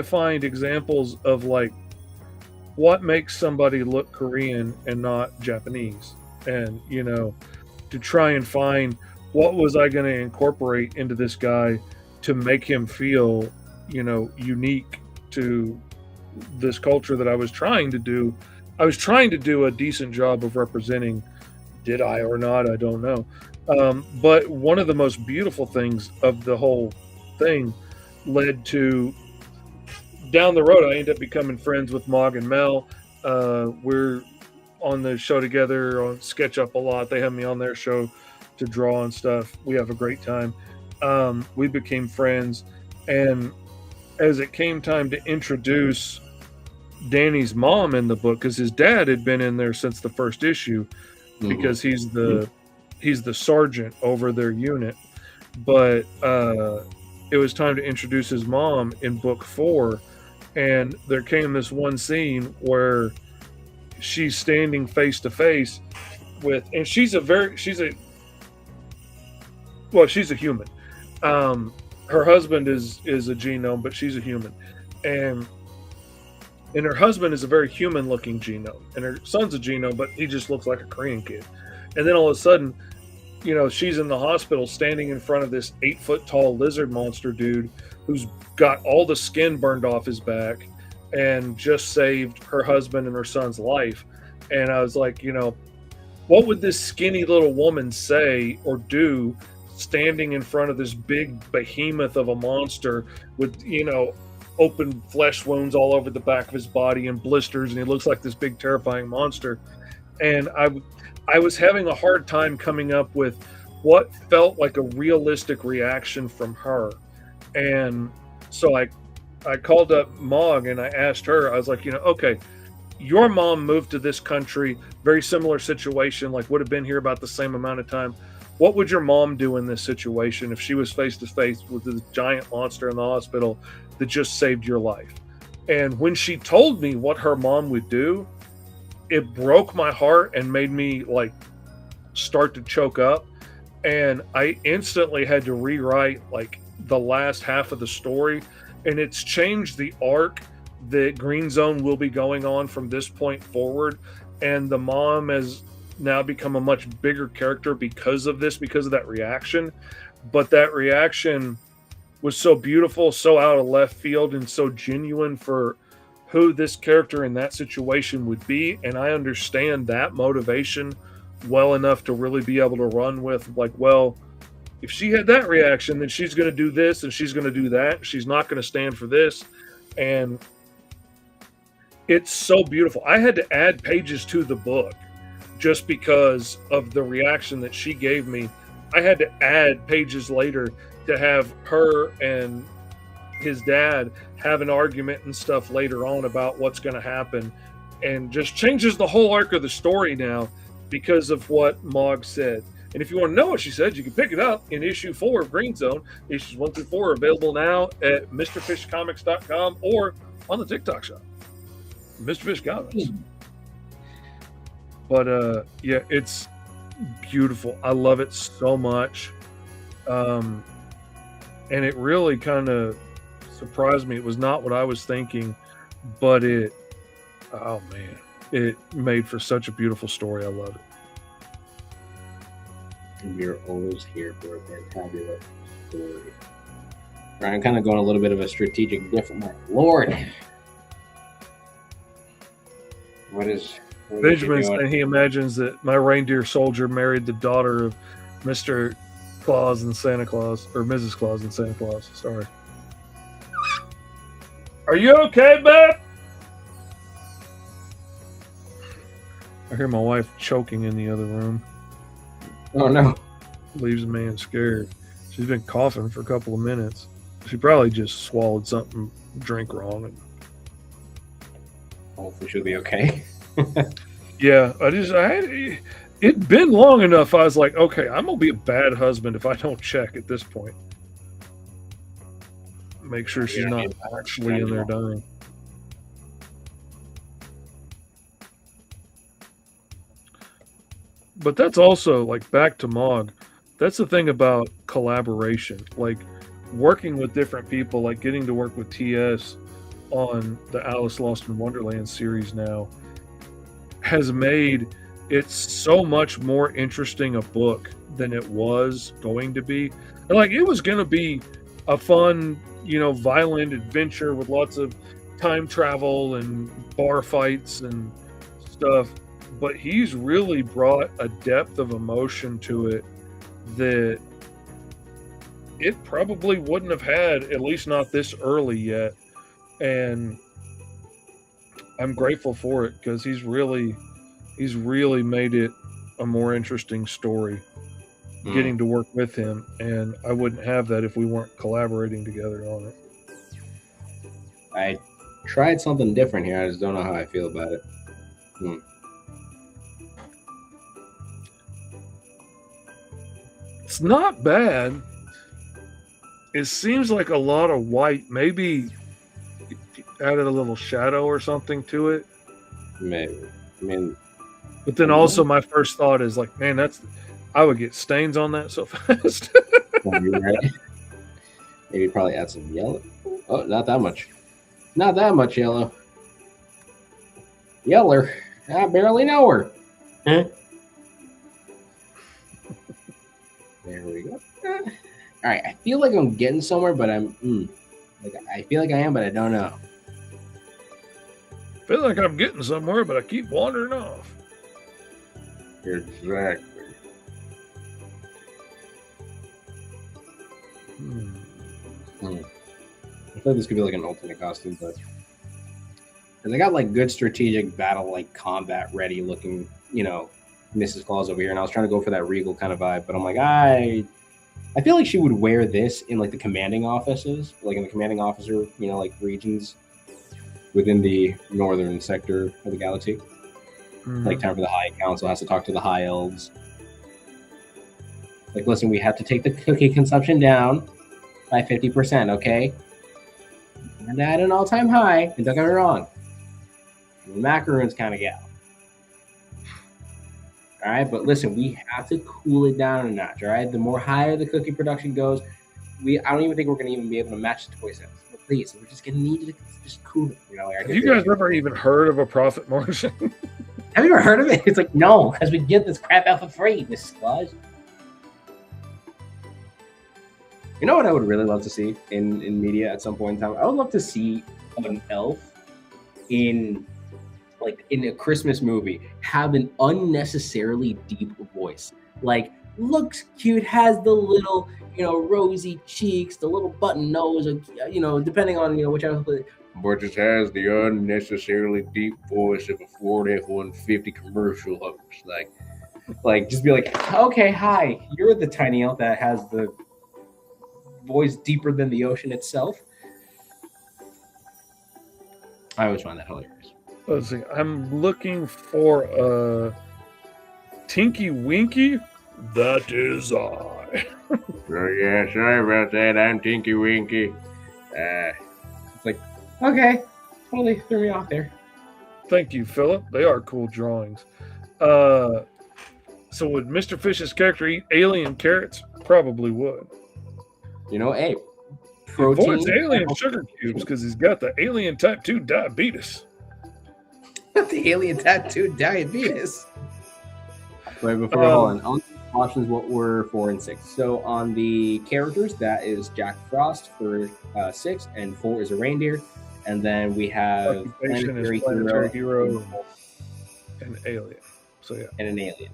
find examples of what makes somebody look Korean and not Japanese, and to try and find what was I going to incorporate into this guy to make him feel unique to this culture that I was trying to do. I was trying to do a decent job of representing. Did I or not? I don't know. But one of the most beautiful things of the whole thing led to, down the road, I ended up becoming friends with Mog and Mel. We're on the show together on SketchUp a lot. They have me on their show to draw and stuff. We have a great time. We became friends. And as it came time to introduce Danny's mom in the book, because his dad had been in there since the first issue, because he's the sergeant over their unit, but it was time to introduce his mom in book 4, and there came this one scene where she's standing face to face with, and she's a human. Her husband is a genome, but she's a human, and her husband is a very human-looking genome, and her son's a genome, but he just looks like a Korean kid. And then all of a sudden, she's in the hospital standing in front of this 8-foot-tall lizard monster dude who's got all the skin burned off his back and just saved her husband and her son's life. And I was like, what would this skinny little woman say or do standing in front of this big behemoth of a monster with, open flesh wounds all over the back of his body and blisters, and he looks like this big terrifying monster. And I was having a hard time coming up with what felt like a realistic reaction from her. And so I called up Mog and I asked her, I was like, okay, your mom moved to this country, very similar situation, would have been here about the same amount of time. What would your mom do in this situation if she was face to face with this giant monster in the hospital that just saved your life? And when she told me what her mom would do, it broke my heart and made me start to choke up. And I instantly had to rewrite the last half of the story. And it's changed the arc that Green Zone will be going on from this point forward. And the mom has now become a much bigger character because of that reaction. But that reaction was so beautiful, so out of left field, and so genuine for who this character in that situation would be. And I understand that motivation well enough to really be able to run with well, if she had that reaction, then she's going to do this and she's going to do that. She's not going to stand for this. And it's so beautiful. I had to add pages to the book just because of the reaction that she gave me. I had to add pages later to have her and his dad have an argument and stuff later on about what's going to happen, and just changes the whole arc of the story now because of what Mog said. And if you want to know what she said, you can pick it up in issue 4 of Green Zone. Issues 1 through 4 are available now at MrFishComics.com or on the TikTok shop, Mr. Fish Comics. But yeah, it's beautiful. I love it so much. And it really kind of surprised me. It was not what I was thinking, but it made for such a beautiful story. I love it. And we're always here for a fantabulous story. Right, I'm kind of going a little bit of a strategic different way. Lord, Benjamin said he imagines that my reindeer soldier married the daughter of Mr. Claus and Santa Claus, or Mrs. Claus and Santa Claus. Sorry. Are you okay, babe? I hear my wife choking in the other room. Oh no. Leaves a man scared. She's been coughing for a couple of minutes. She probably just swallowed something, drink wrong. And Hopefully she'll be okay. yeah, it'd been long enough. I was like, okay, I'm gonna be a bad husband if I don't check at this point. Make sure she's not actually in there dying. But that's also like back to Mog. That's the thing about collaboration, like working with different people, like getting to work with TS on the Alice Lost in Wonderland series now has made it so much more interesting a book than it was going to be. And like it was going to be a fun, violent adventure with lots of time travel and bar fights and stuff. But he's really brought a depth of emotion to it that it probably wouldn't have had, at least not this early yet. And I'm grateful for it because he's really made it a more interesting story getting to work with him. And I wouldn't have that if we weren't collaborating together on it. I tried something different here. I just don't know how I feel about it. It's not bad. It seems like a lot of white. Maybe added a little shadow or something to it. Maybe. I mean, but then also my first thought is like, man, I would get stains on that so fast. you're right. Maybe probably add some yellow. Oh, not that much. Not that much yellow. Yeller. I barely know her. Huh? There we go. All right. I feel like I'm getting somewhere, but I feel like I am, but I don't know. I feel like I'm getting somewhere, but I keep wandering off. Exactly. I thought this could be like an alternate costume, but because I got like good strategic battle, like combat ready looking, Mrs. Claus over here, and I was trying to go for that regal kind of vibe, but I'm like, I feel like she would wear this in like the commanding offices, like in the commanding officer, like regions within the northern sector of the galaxy. Like time for the High Council has to talk to the High Elves. Like, listen, we have to take the cookie consumption down by 50%, okay? And at an all-time high, and don't get me wrong, I'm a macaroons kind of gal. All right, but listen, we have to cool it down a notch, all right? The more higher the cookie production goes, I don't even think we're going to even be able to match the toy sales. But please, we're just going to need to just cool it. Have you guys ever even heard of a Prophet Martian? Have you ever heard of it? It's like, no, because we get this crap out for free, Mrs. Claus. You know what I would really love to see in media at some point in time? I would love to see an elf in a Christmas movie have an unnecessarily deep voice. Like, looks cute, has the little, rosy cheeks, the little button nose, depending on, whichever. But just has the unnecessarily deep voice of a Ford F-150 commercial host. Like, just be like, okay, hi, you're the tiny elf that has the voice deeper than the ocean itself. I always find that hilarious. Let's see. I'm looking for a Tinky Winky. That is I. Oh, yeah, sorry about that. I'm Tinky Winky. It's like, okay, totally threw me off there. Thank you, Philip. They are cool drawings. So would Mr. Fish's character eat alien carrots? Probably would. Hey, He avoids alien sugar cubes because he's got the alien type 2 diabetes. The alien tattooed diabetes. Right before on options, what were 4 and 6? So on the characters, that is Jack Frost for 6, and 4 is a reindeer, and then we have Occupation is planetary hero and alien. So yeah, and an alien.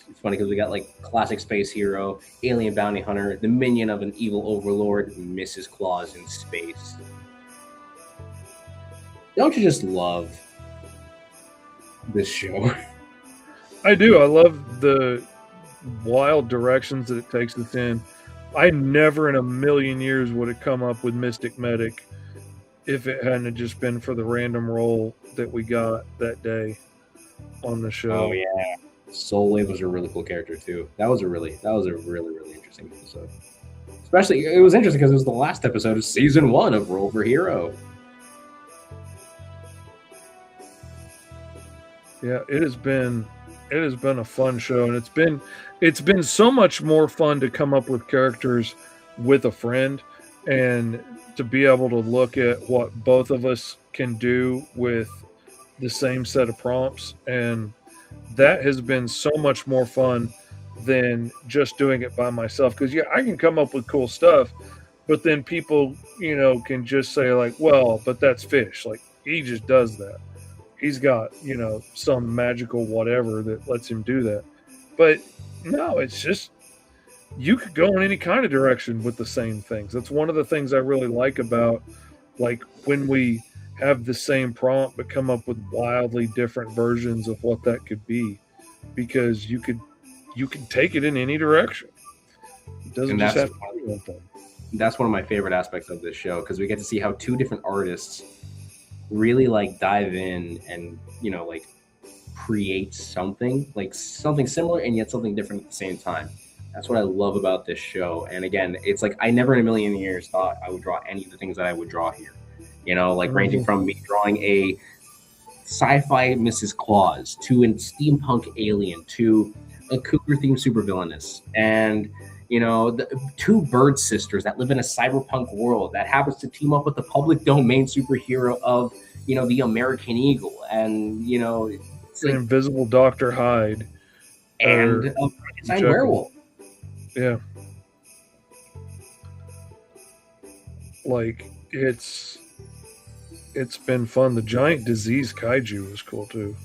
It's funny because we got like classic space hero, alien bounty hunter, the minion of an evil overlord, Mrs. Claus in space. Don't you just love this show? I do. I love the wild directions that it takes us in. I never in a million years would have come up with Mystic Medic if it hadn't have just been for the random roll that we got that day on the show. Oh yeah, Soul Wave was a really cool character too. That was a really really interesting episode. Especially, it was interesting because it was the last episode of season 1 of Roll for Hero. Yeah, it has been a fun show, and it's been so much more fun to come up with characters with a friend and to be able to look at what both of us can do with the same set of prompts, and that has been so much more fun than just doing it by myself. Because yeah, I can come up with cool stuff, but then people, can just say like, well, but that's Fish, like he just does that, he's got some magical whatever that lets him do that. But no, it's just you could go in any kind of direction with the same things. That's one of the things I really like about like when we have the same prompt but come up with wildly different versions of what that could be, because you can take it in any direction. It doesn't just have to be one thing. That's one of my favorite aspects of this show, because we get to see how 2 different artists really like dive in and like create something similar and yet something different at the same time. That's what I love about this show. And again, it's like I never in a million years thought I would draw any of the things that I would draw here. Ranging from me drawing a sci-fi Mrs. Claus to a steampunk alien to a cougar themed supervillainous, and the 2 bird sisters that live in a cyberpunk world that happens to team up with the public domain superhero of the American Eagle, and it's like, Invisible Dr. Hyde and a Frankenstein werewolf. Yeah, like it's been fun. The giant disease kaiju was cool too.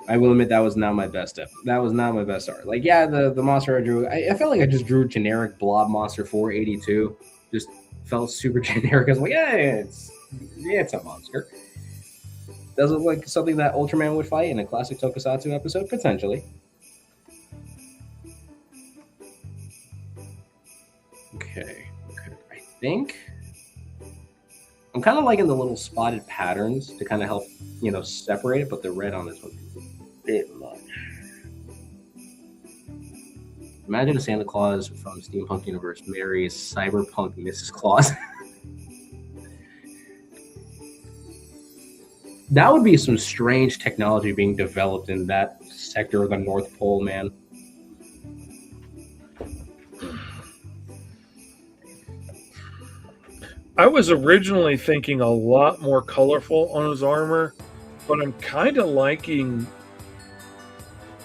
I will admit that was not my best art. Like, yeah, the monster I drew, I felt like I just drew generic blob monster 482. Just felt super generic. I was like, yeah, it's a monster. Does it look like something that Ultraman would fight in a classic Tokusatsu episode? Potentially. Okay. I think I'm kind of liking the little spotted patterns to kind of help, separate it, but the red on this one is a bit much. Imagine a Santa Claus from Steampunk Universe marries cyberpunk Mrs. Claus. That would be some strange technology being developed in that sector of the North Pole, man. I was originally thinking a lot more colorful on his armor, but I'm kind of liking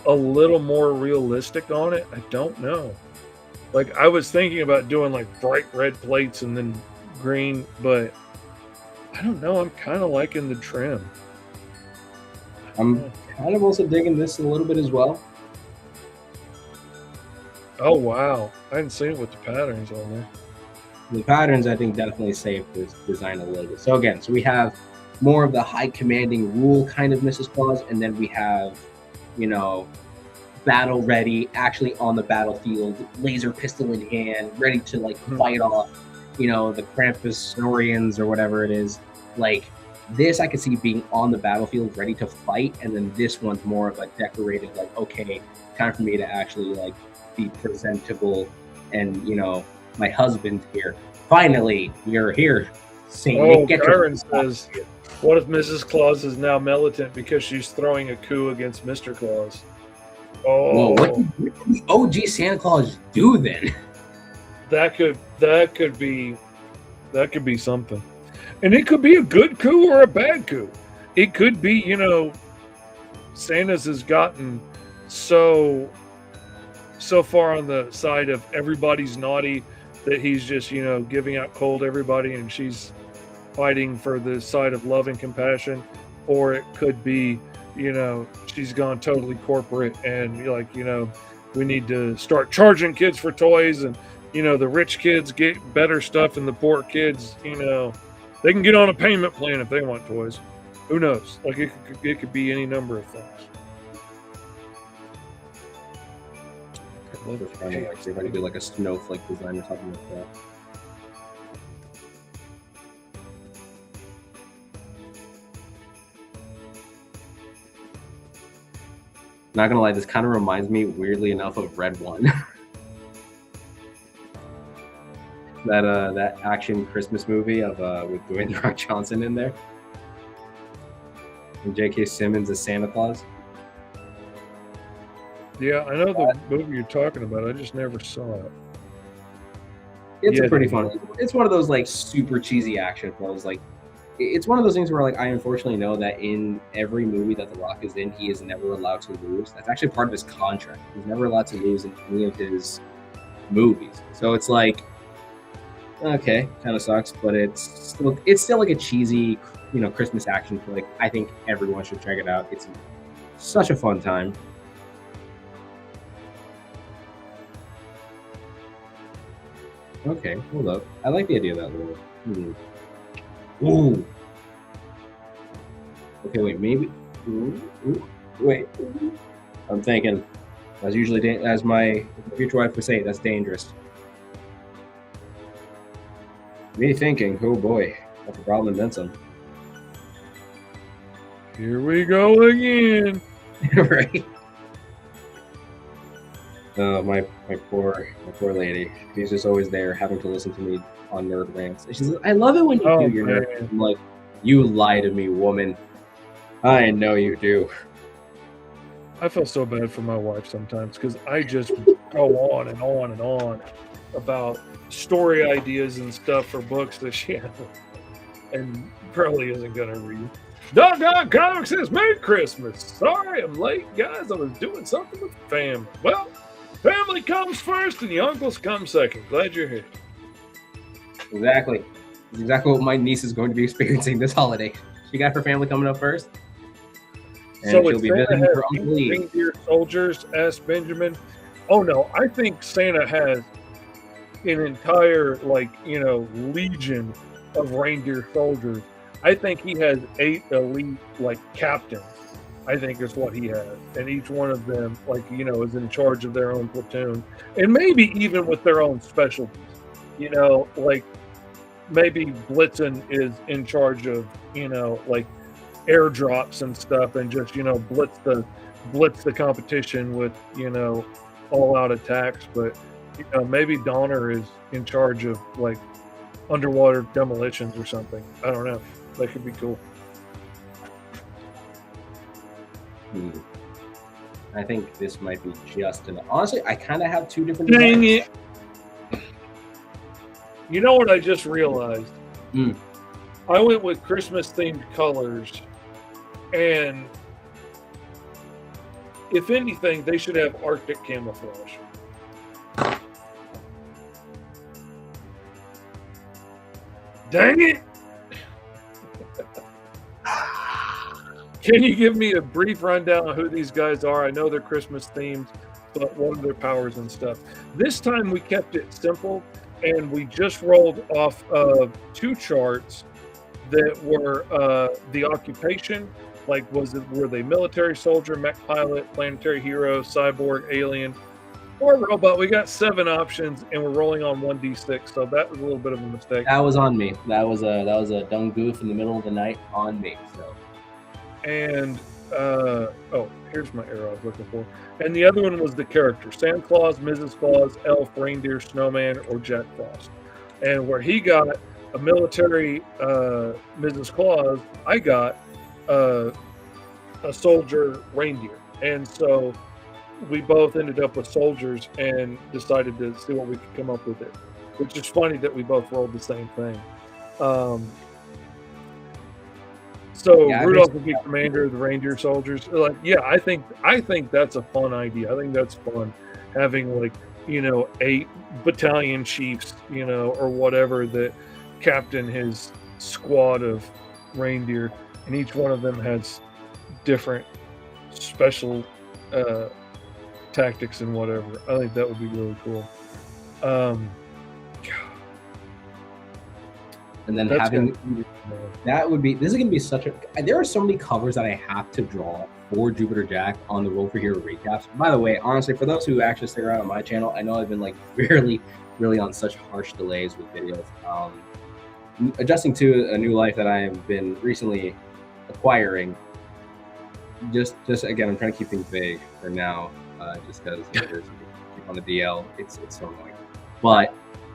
a little more realistic on it. I don't know. Like, I was thinking about doing like bright red plates and then green, but I don't know. I'm kind of liking the trim. I'm kind of also digging this a little bit as well. Oh, wow. I hadn't seen it with the patterns on there. The patterns, I think, definitely saved this design a little bit. So again, we have more of the high commanding rule kind of Mrs. Claus, and then we have, battle ready, actually on the battlefield, laser pistol in hand, ready to like fight off, the Krampusorians or whatever it is. Like this, I could see being on the battlefield, ready to fight, and then this one's more of a decorated, like, okay, time for me to actually like be presentable, and my husband's here. Finally, you're here. Karen says, what if Mrs. Claus is now militant because she's throwing a coup against Mr. Claus? Oh, well, what did the OG Santa Claus do then? That could be something. And it could be a good coup or a bad coup. It could be, Santa's has gotten so far on the side of everybody's naughty that he's just, giving out cold to everybody, and she's fighting for the side of love and compassion. Or it could be, she's gone totally corporate and like, we need to start charging kids for toys, and, the rich kids get better stuff and the poor kids, they can get on a payment plan if they want toys. Who knows? Like it could be any number of things. Just trying to like see if I can do like a snowflake design or something like that. Not gonna lie, this kind of reminds me, weirdly enough, of Red One. that action Christmas movie of with Dwayne The Rock Johnson in there, and J.K. Simmons as Santa Claus. Yeah, I know the movie you're talking about. I just never saw it. It's Yeah, a pretty dude. fun. It's one of those like super cheesy action films. Like it's one of those things where like I unfortunately know that in every movie that The Rock is in, he is never allowed to lose. That's actually part of his contract. He's never allowed to lose in any of his movies. So it's like, okay, kind of sucks, but it's still like a cheesy, Christmas action flick. I think everyone should check it out. It's such a fun time. Okay, hold up. I like the idea of that little. Ooh. Okay, wait, maybe. Wait. I'm thinking. As usually, as my future wife would say, that's dangerous. Me thinking, oh boy, that's a problem and then some. Here we go again. Right. My poor lady. She's just always there, having to listen to me on nerd rants. She says, "I love it when you do your nerd rants." I'm like, "You lie to me, woman. I know you do." I feel so bad for my wife sometimes because I just go on and on and on about story ideas and stuff for books that she has and probably isn't going to read. Doggone Comics says, "Merry Christmas. Sorry I'm late, guys. I was doing something with family." Well, family comes first and the uncles come second. Glad you're here. Exactly. That's exactly what my niece is going to be experiencing this holiday. She got her family coming up first. And So she'll if be Santa visiting has her Uncle Lee. reindeer soldiers, asked Benjamin. Oh no, I think Santa has an entire legion of reindeer soldiers. I think he has 8 elite captains. I think is what he has, and each one of them is in charge of their own platoon, and maybe even with their own specialties. Maybe Blitzen is in charge of airdrops and stuff, and just blitz the competition with all out attacks. But maybe Donner is in charge of underwater demolitions or something. I don't know. That could be cool. I think this might be just enough. Honestly, I kind of have 2 different. Dang it! You know what I just realized? I went with Christmas themed colors, and if anything, they should have Arctic camouflage. Dang it! Can you give me a brief rundown of who these guys are? I know they're Christmas themed, but what are their powers and stuff? This time we kept it simple, and we just rolled off of 2 charts that were the occupation, were they military soldier, mech pilot, planetary hero, cyborg, alien, or robot? We got 7 options, and we're rolling on 1d6, so that was a little bit of a mistake. That was on me. That was a dumb goof in the middle of the night on me. So. And here's my arrow I was looking for. And the other one was the character: Santa Claus, Mrs. Claus, elf, reindeer, snowman, or Jack Frost. And where he got a military Mrs. Claus, I got a soldier reindeer. And so we both ended up with soldiers and decided to see what we could come up with it. Which is funny that we both rolled the same thing. So Yeah, Rudolph would be commander of the reindeer soldiers. I think that's a fun idea. I think that's fun, having 8 battalion chiefs, or whatever, that captain his squad of reindeer, and each one of them has different special tactics and whatever. I think that would be really cool. and then That's having gonna- that would be, this is going to be such a, there are so many covers that I have to draw for Jupiter Jack on the Roll for Hero recaps. By the way, honestly, for those who actually stick around on my channel, I know I've been like really on such harsh delays with videos. Adjusting to a new life that I have been recently acquiring. Just again, I'm trying to keep things vague for now, just because on the DL, it's so annoying. But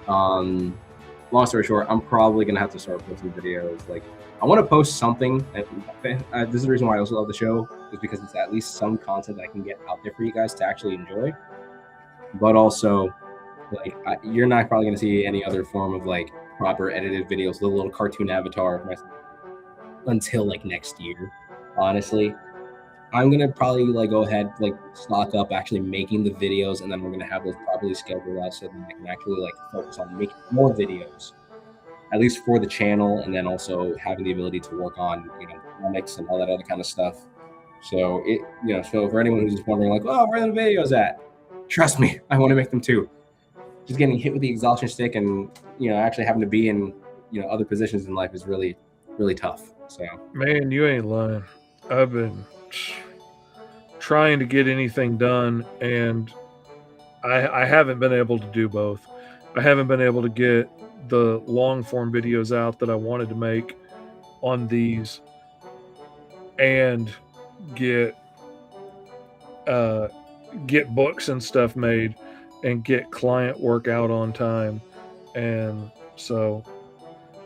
long story short, I'm probably gonna have to start posting videos. Like, I want to post something. This is the reason why I also love the show, is because it's at least some content that I can get out there for you guys to actually enjoy. But also, like, you're not probably gonna see any other form of like proper edited videos, the little cartoon avatar of myself, until like next year. Honestly, I'm gonna probably like go ahead, like stock up actually making the videos, and then we're gonna have those properly scheduled out so that I can actually like focus on making more videos, at least for the channel, and then also having the ability to work on, you know, comics and all that other kind of stuff. So it, you know, so for anyone who's just wondering like, oh, where are the videos at? Trust me, I want to make them too. Just getting hit with the exhaustion stick and, you know, actually having to be in, you know, other positions in life is really tough. So Man, you ain't lying. I've been trying to get anything done, and I haven't been able to do both. I haven't been able to get the long form videos out that I wanted to make on these, and get books and stuff made, and get client work out on time. And so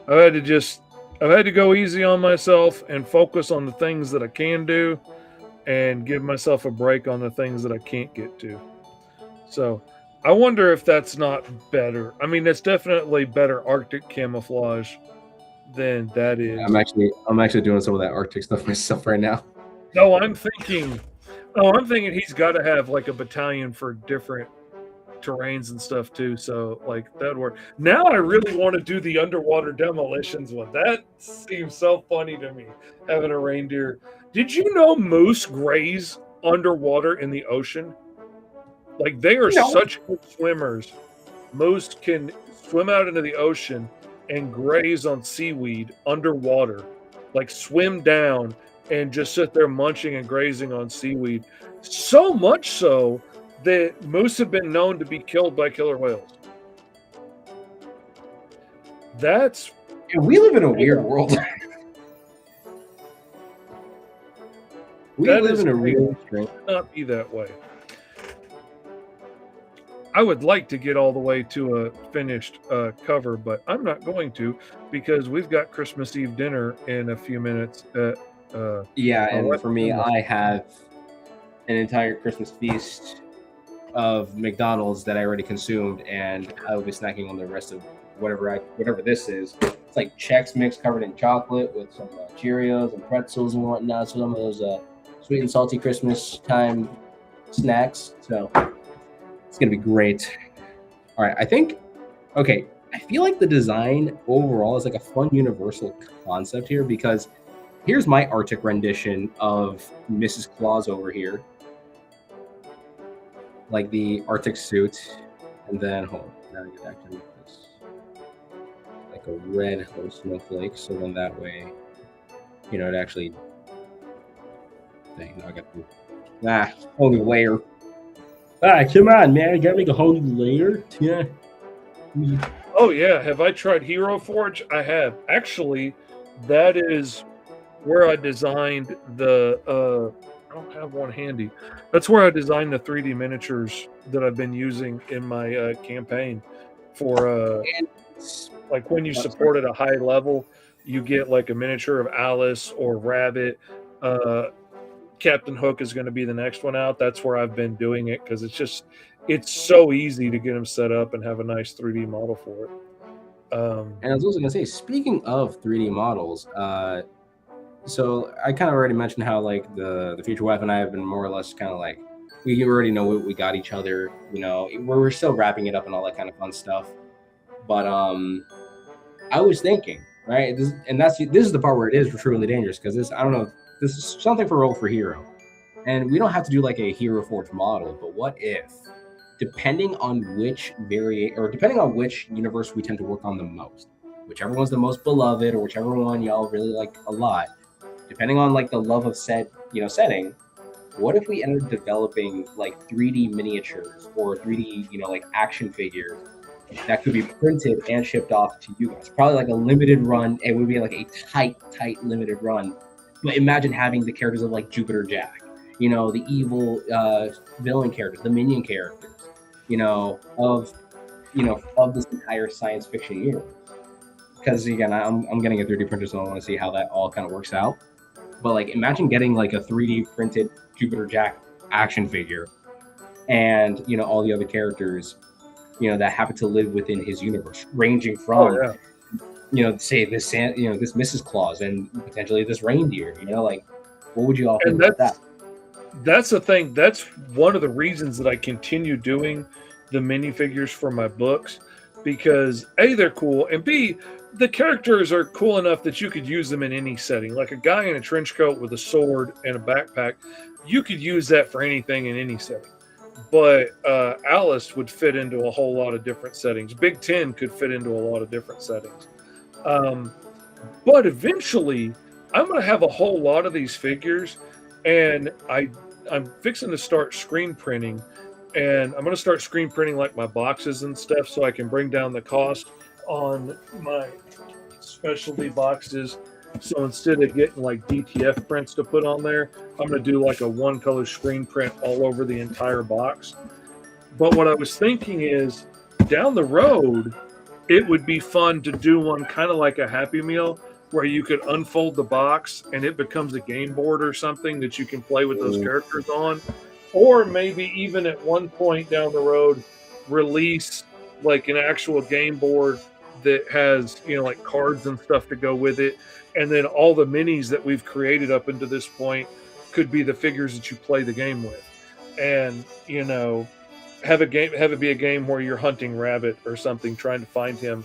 I've had to go easy on myself and focus on the things that I can do, and give myself a break on the things that I can't get to. So I wonder if that's not better. I mean, it's definitely better Arctic camouflage than that is. I'm actually doing some of that Arctic stuff myself right now. No, I'm thinking he's got to have like a battalion for different terrains and stuff too. So like that'd work. Now I really want to do the underwater demolitions one. That seems so funny to me, having a reindeer. Did you know moose graze underwater in the ocean? Like, they are No. such good swimmers. Moose can swim out into the ocean and graze on seaweed underwater, like swim down and just sit there munching and grazing on seaweed. So much so that moose have been known to be killed by killer whales. That's Yeah, we live in a weird world. We That live is in a crazy. real strange. not be that way. I would like to get all the way to a finished cover, but I'm not going to, because we've got Christmas Eve dinner in a few minutes. Yeah, Oh, and what- for me, I have an entire Christmas feast of McDonald's that I already consumed, and I will be snacking on the rest of whatever this is. It's like Chex Mix covered in chocolate with some Cheerios and pretzels and whatnot. So some of those sweet and salty Christmas time snacks. So it's gonna be great. All right, I feel like the design overall is like a fun universal concept here, because here's my Arctic rendition of Mrs. Claus over here. Like the Arctic suit, and then hold on, now I get actually this like a red little snowflake. So then that way, you know, it actually. Dang, now I got the whole new layer. Come on, man! I gotta make a whole new layer. Yeah. Oh yeah, have I tried Hero Forge? I have. Actually, that is where I designed the I don't have one handy. That's where I designed the 3D miniatures that I've been using in my campaign for like when you support at a high level, you get like a miniature of Alice or Rabbit. Captain Hook is going to be the next one out. That's where I've been doing it, because it's so easy to get them set up and have a nice 3D model for it. And I was also gonna say, speaking of 3D models, so I kind of already mentioned how like the Future Wife and I have been more or less kind of like, we already know what we got each other. You know, we're still wrapping it up and all that kind of fun stuff. But I was thinking, right, this is the part where it is truly dangerous, because this, I don't know, this is something for Roll for Hero, and we don't have to do like a Hero Forge model. But what if, depending on which universe we tend to work on the most, whichever one's the most beloved or whichever one y'all really like a lot, depending on like the love of said, setting, what if we ended up developing like 3D miniatures or 3D, like action figures that could be printed and shipped off to you guys? Probably like a limited run. It would be like a tight limited run. But imagine having the characters of like Jupiter Jack, the evil villain characters, the minion characters, of this entire science fiction universe. Because again, I'm getting a 3D printer, so I want to see how that all kind of works out. But like, imagine getting like a 3D printed Jupiter Jack action figure, and all the other characters, that happen to live within his universe, ranging from, say this this Mrs. Claus and potentially this reindeer. Like, what would you all think about that? That's the thing. That's one of the reasons that I continue doing the minifigures for my books, because A, they're cool, and B, the characters are cool enough that you could use them in any setting. Like a guy in a trench coat with a sword and a backpack, you could use that for anything in any setting. But Alice would fit into a whole lot of different settings. Big Ten could fit into a lot of different settings. But eventually, I'm going to have a whole lot of these figures, and I'm fixing to start screen printing, and I'm going to start screen printing like my boxes and stuff so I can bring down the cost on my specialty boxes. So instead of getting like DTF prints to put on there, I'm going to do like a one color screen print all over the entire box. But what I was thinking is, down the road, it would be fun to do one kind of like a Happy Meal, where you could unfold the box and it becomes a game board or something that you can play with those characters on. Or maybe even at one point down the road, release like an actual game board that has, like cards and stuff to go with it. And then all the minis that we've created up into this point could be the figures that you play the game with. And, have it be a game where you're hunting Rabbit or something, trying to find him,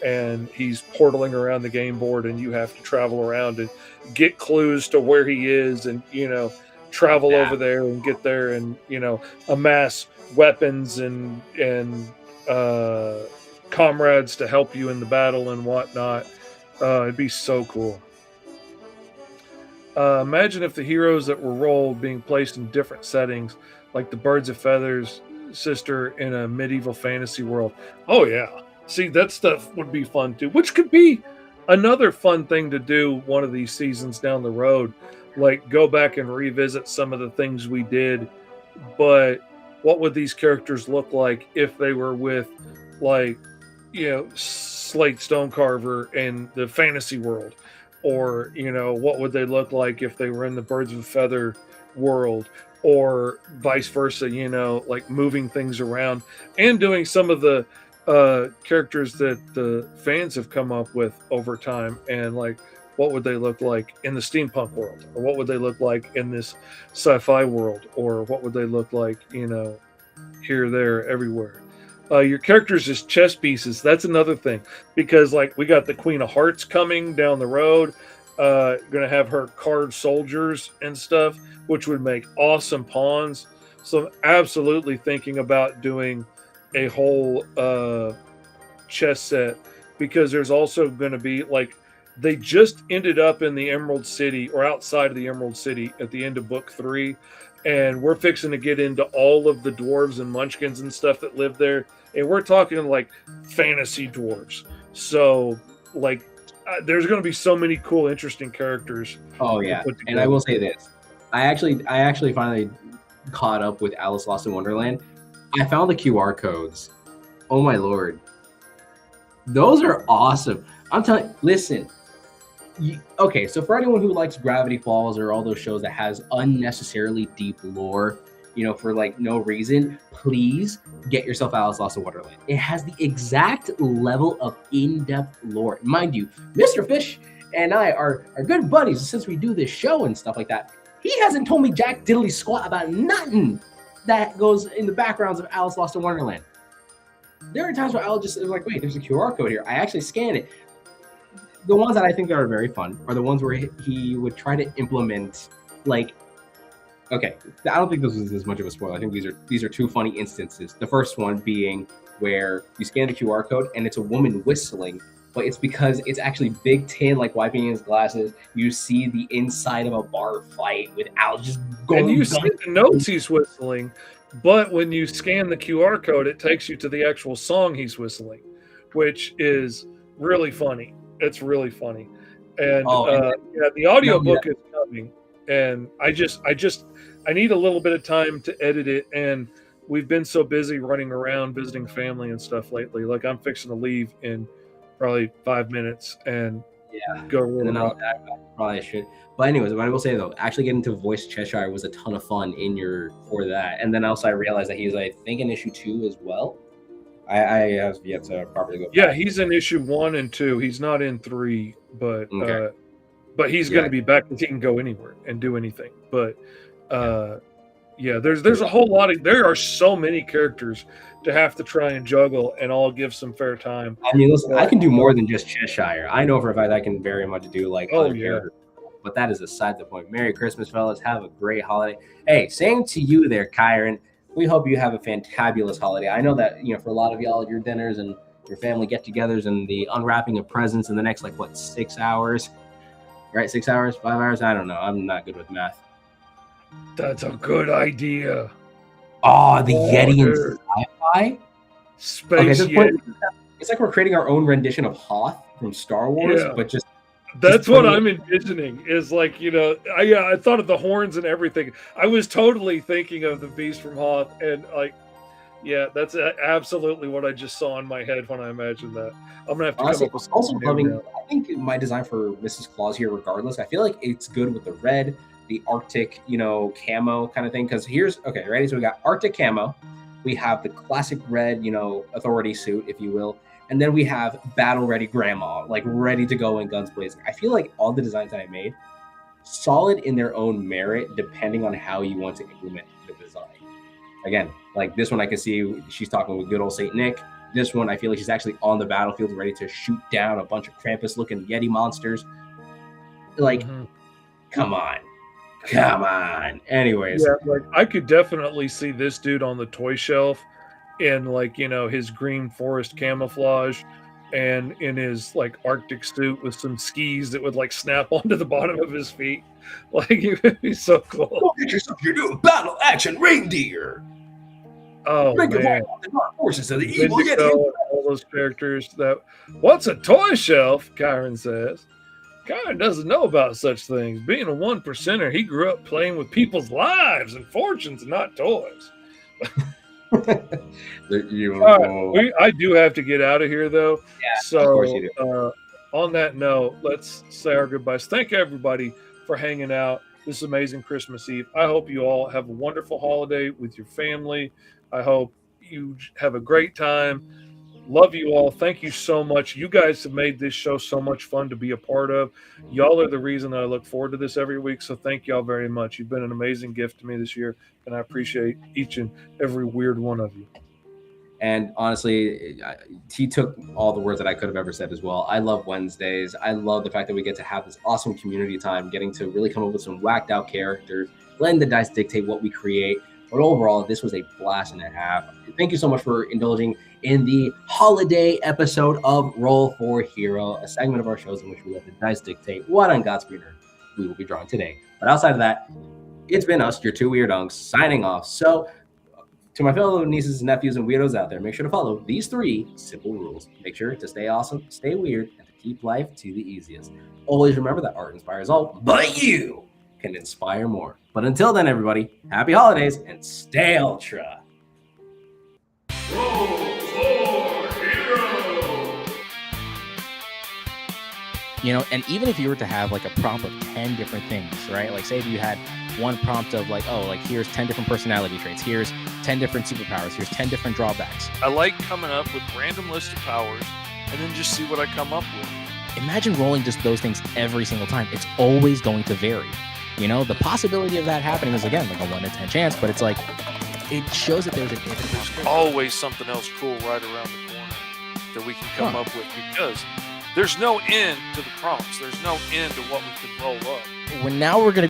and he's portaling around the game board, and you have to travel around and get clues to where he is, and travel over there and get there, and amass weapons and comrades to help you in the battle and whatnot. It'd be so cool. Imagine if the heroes that were rolled being placed in different settings, like the Birds of Feathers sister in a medieval fantasy world. Oh yeah. See, that stuff would be fun too, which could be another fun thing to do one of these seasons down the road. Like, go back and revisit some of the things we did, but what would these characters look like if they were with, like, Slate Stonecarver in the fantasy world? Or, what would they look like if they were in the Birds of a Feather world? Or vice versa, like moving things around and doing some of the characters that the fans have come up with over time, and like, what would they look like in the steampunk world, or what would they look like in this sci-fi world, or what would they look like, here, there, everywhere. Your characters as chess pieces, that's another thing, because like we got the Queen of Hearts coming down the road, gonna have her card soldiers and stuff, which would make awesome pawns. So I'm absolutely thinking about doing a whole chess set, because there's also going to be, like, they just ended up in the Emerald City, or outside of the Emerald City at the end of book 3, and we're fixing to get into all of the dwarves and munchkins and stuff that live there, and we're talking like fantasy dwarves. So like, there's going to be so many cool, interesting characters. Oh yeah, and I will say this: I actually finally caught up with Alice Lost in Wonderland. I found the QR codes. Oh my lord, those are awesome! I'm telling you, listen. Okay, so for anyone who likes Gravity Falls or all those shows that has unnecessarily deep lore, for like no reason, please get yourself Alice Lost in Wonderland. It has the exact level of in-depth lore. Mind you, Mr. Fish and I are good buddies since we do this show and stuff like that. He hasn't told me jack diddly squat about nothing that goes in the backgrounds of Alice Lost in Wonderland. There are times where I'll just like, wait, there's a QR code here. I actually scan it. The ones that I think are very fun are the ones where he would try to implement, like, okay, I don't think this is as much of a spoiler. I think these are two funny instances. The first one being where you scan the QR code and it's a woman whistling but it's because it's actually Big Tin like wiping his glasses. You see the inside of a bar fight with Al just going. And you see the notes he's whistling, but when you scan the QR code, it takes you to the actual song he's whistling, which is really funny. It's really funny. And the audiobook is coming, and I need a little bit of time to edit it, and we've been so busy running around visiting family and stuff lately. Like, I'm fixing to leave in probably 5 minutes and go And then I probably should. But anyways, what I will say though, actually getting to voice Cheshire was a ton of fun for that. And then also I realized that he's, I think, in issue 2 as well. I have yet to properly go. Yeah, he's in issue 1 and 2. He's not in 3, but he's going to be back because he can go anywhere and do anything. But there's a whole lot of, there are so many characters to have to try and juggle and all give some fair time. I mean, listen, I can do more than just Cheshire. I know for a fact I can very much do like other characters. But that is aside the point. Merry Christmas, fellas. Have a great holiday. Hey, same to you there, Kyron. We hope you have a fantabulous holiday. I know that, for a lot of y'all, your dinners and your family get-togethers and the unwrapping of presents in the next, 6 hours? Right, 6 hours, 5 hours? I don't know. I'm not good with math. That's a good idea. Oh, the Yeti in sci-fi? Space Yeti. It's like we're creating our own rendition of Hoth from Star Wars, but just... That's what I'm envisioning is I thought of the horns and everything. I was totally thinking of the beast from Hoth, and that's absolutely what I just saw in my head when I imagined that. I'm gonna have to come up with also loving. I think my design for Mrs. Claus here, regardless, I feel like it's good with the red, the Arctic, camo kind of thing. Because ready? So we got Arctic camo, we have the classic red, authority suit, if you will. And then we have battle ready grandma, ready to go in guns blazing. I feel like all the designs that I made, solid in their own merit, depending on how you want to implement the design. Again, this one I can see she's talking with good old Saint Nick. This one I feel like she's actually on the battlefield ready to shoot down a bunch of Krampus-looking Yeti monsters. Come on. Anyways. Yeah, I could definitely see this dude on the toy shelf in his green forest camouflage and in his Arctic suit with some skis that would snap onto the bottom of his feet. It would be so cool. Go get yourself, you're doing battle action reindeer. Oh, man. The dark forces of the evil Yeti. All those characters what's a toy shelf? Kyron says. Kyron doesn't know about such things. Being a 1%er, he grew up playing with people's lives and fortunes, not toys. I do have to get out of here, though. Yeah, so, of course you do. On that note, let's say our goodbyes. Thank everybody for hanging out this amazing Christmas Eve. I hope you all have a wonderful holiday with your family. I hope you have a great time. Love you all. Thank you so much. You guys have made this show so much fun to be a part of. Y'all are the reason that I look forward to this every week. So thank y'all very much. You've been an amazing gift to me this year, and I appreciate each and every weird one of you. And honestly, he took all the words that I could have ever said as well. I love Wednesdays. I love the fact that we get to have this awesome community time, getting to really come up with some whacked out characters, letting the dice dictate what we create. But overall, this was a blast and a half. Thank you so much for indulging in the holiday episode of Roll for Hero, a segment of our shows in which we let the dice dictate what on God's green earth we will be drawing today. But outside of that, it's been us, your two weird unks, signing off. So to my fellow nieces, nephews, and weirdos out there, make sure to follow these 3 simple rules. Make sure to stay awesome, stay weird, and to keep life to the easiest. Always remember that art inspires all, but you can inspire more. But until then, everybody, happy holidays and stay ultra. Roll for Hero! And even if you were to have a prompt of 10 different things, right? Say if you had one prompt of here's 10 different personality traits, here's 10 different superpowers, here's 10 different drawbacks. I like coming up with random list of powers and then just see what I come up with. Imagine rolling just those things every single time. It's always going to vary. The possibility of that happening is, again, a 1 in 10 chance, but it's it shows that there's an infinite possibility. Always something else cool right around the corner that we can come up with, because there's no end to the prompts. There's no end to what we can roll up. Now we're going to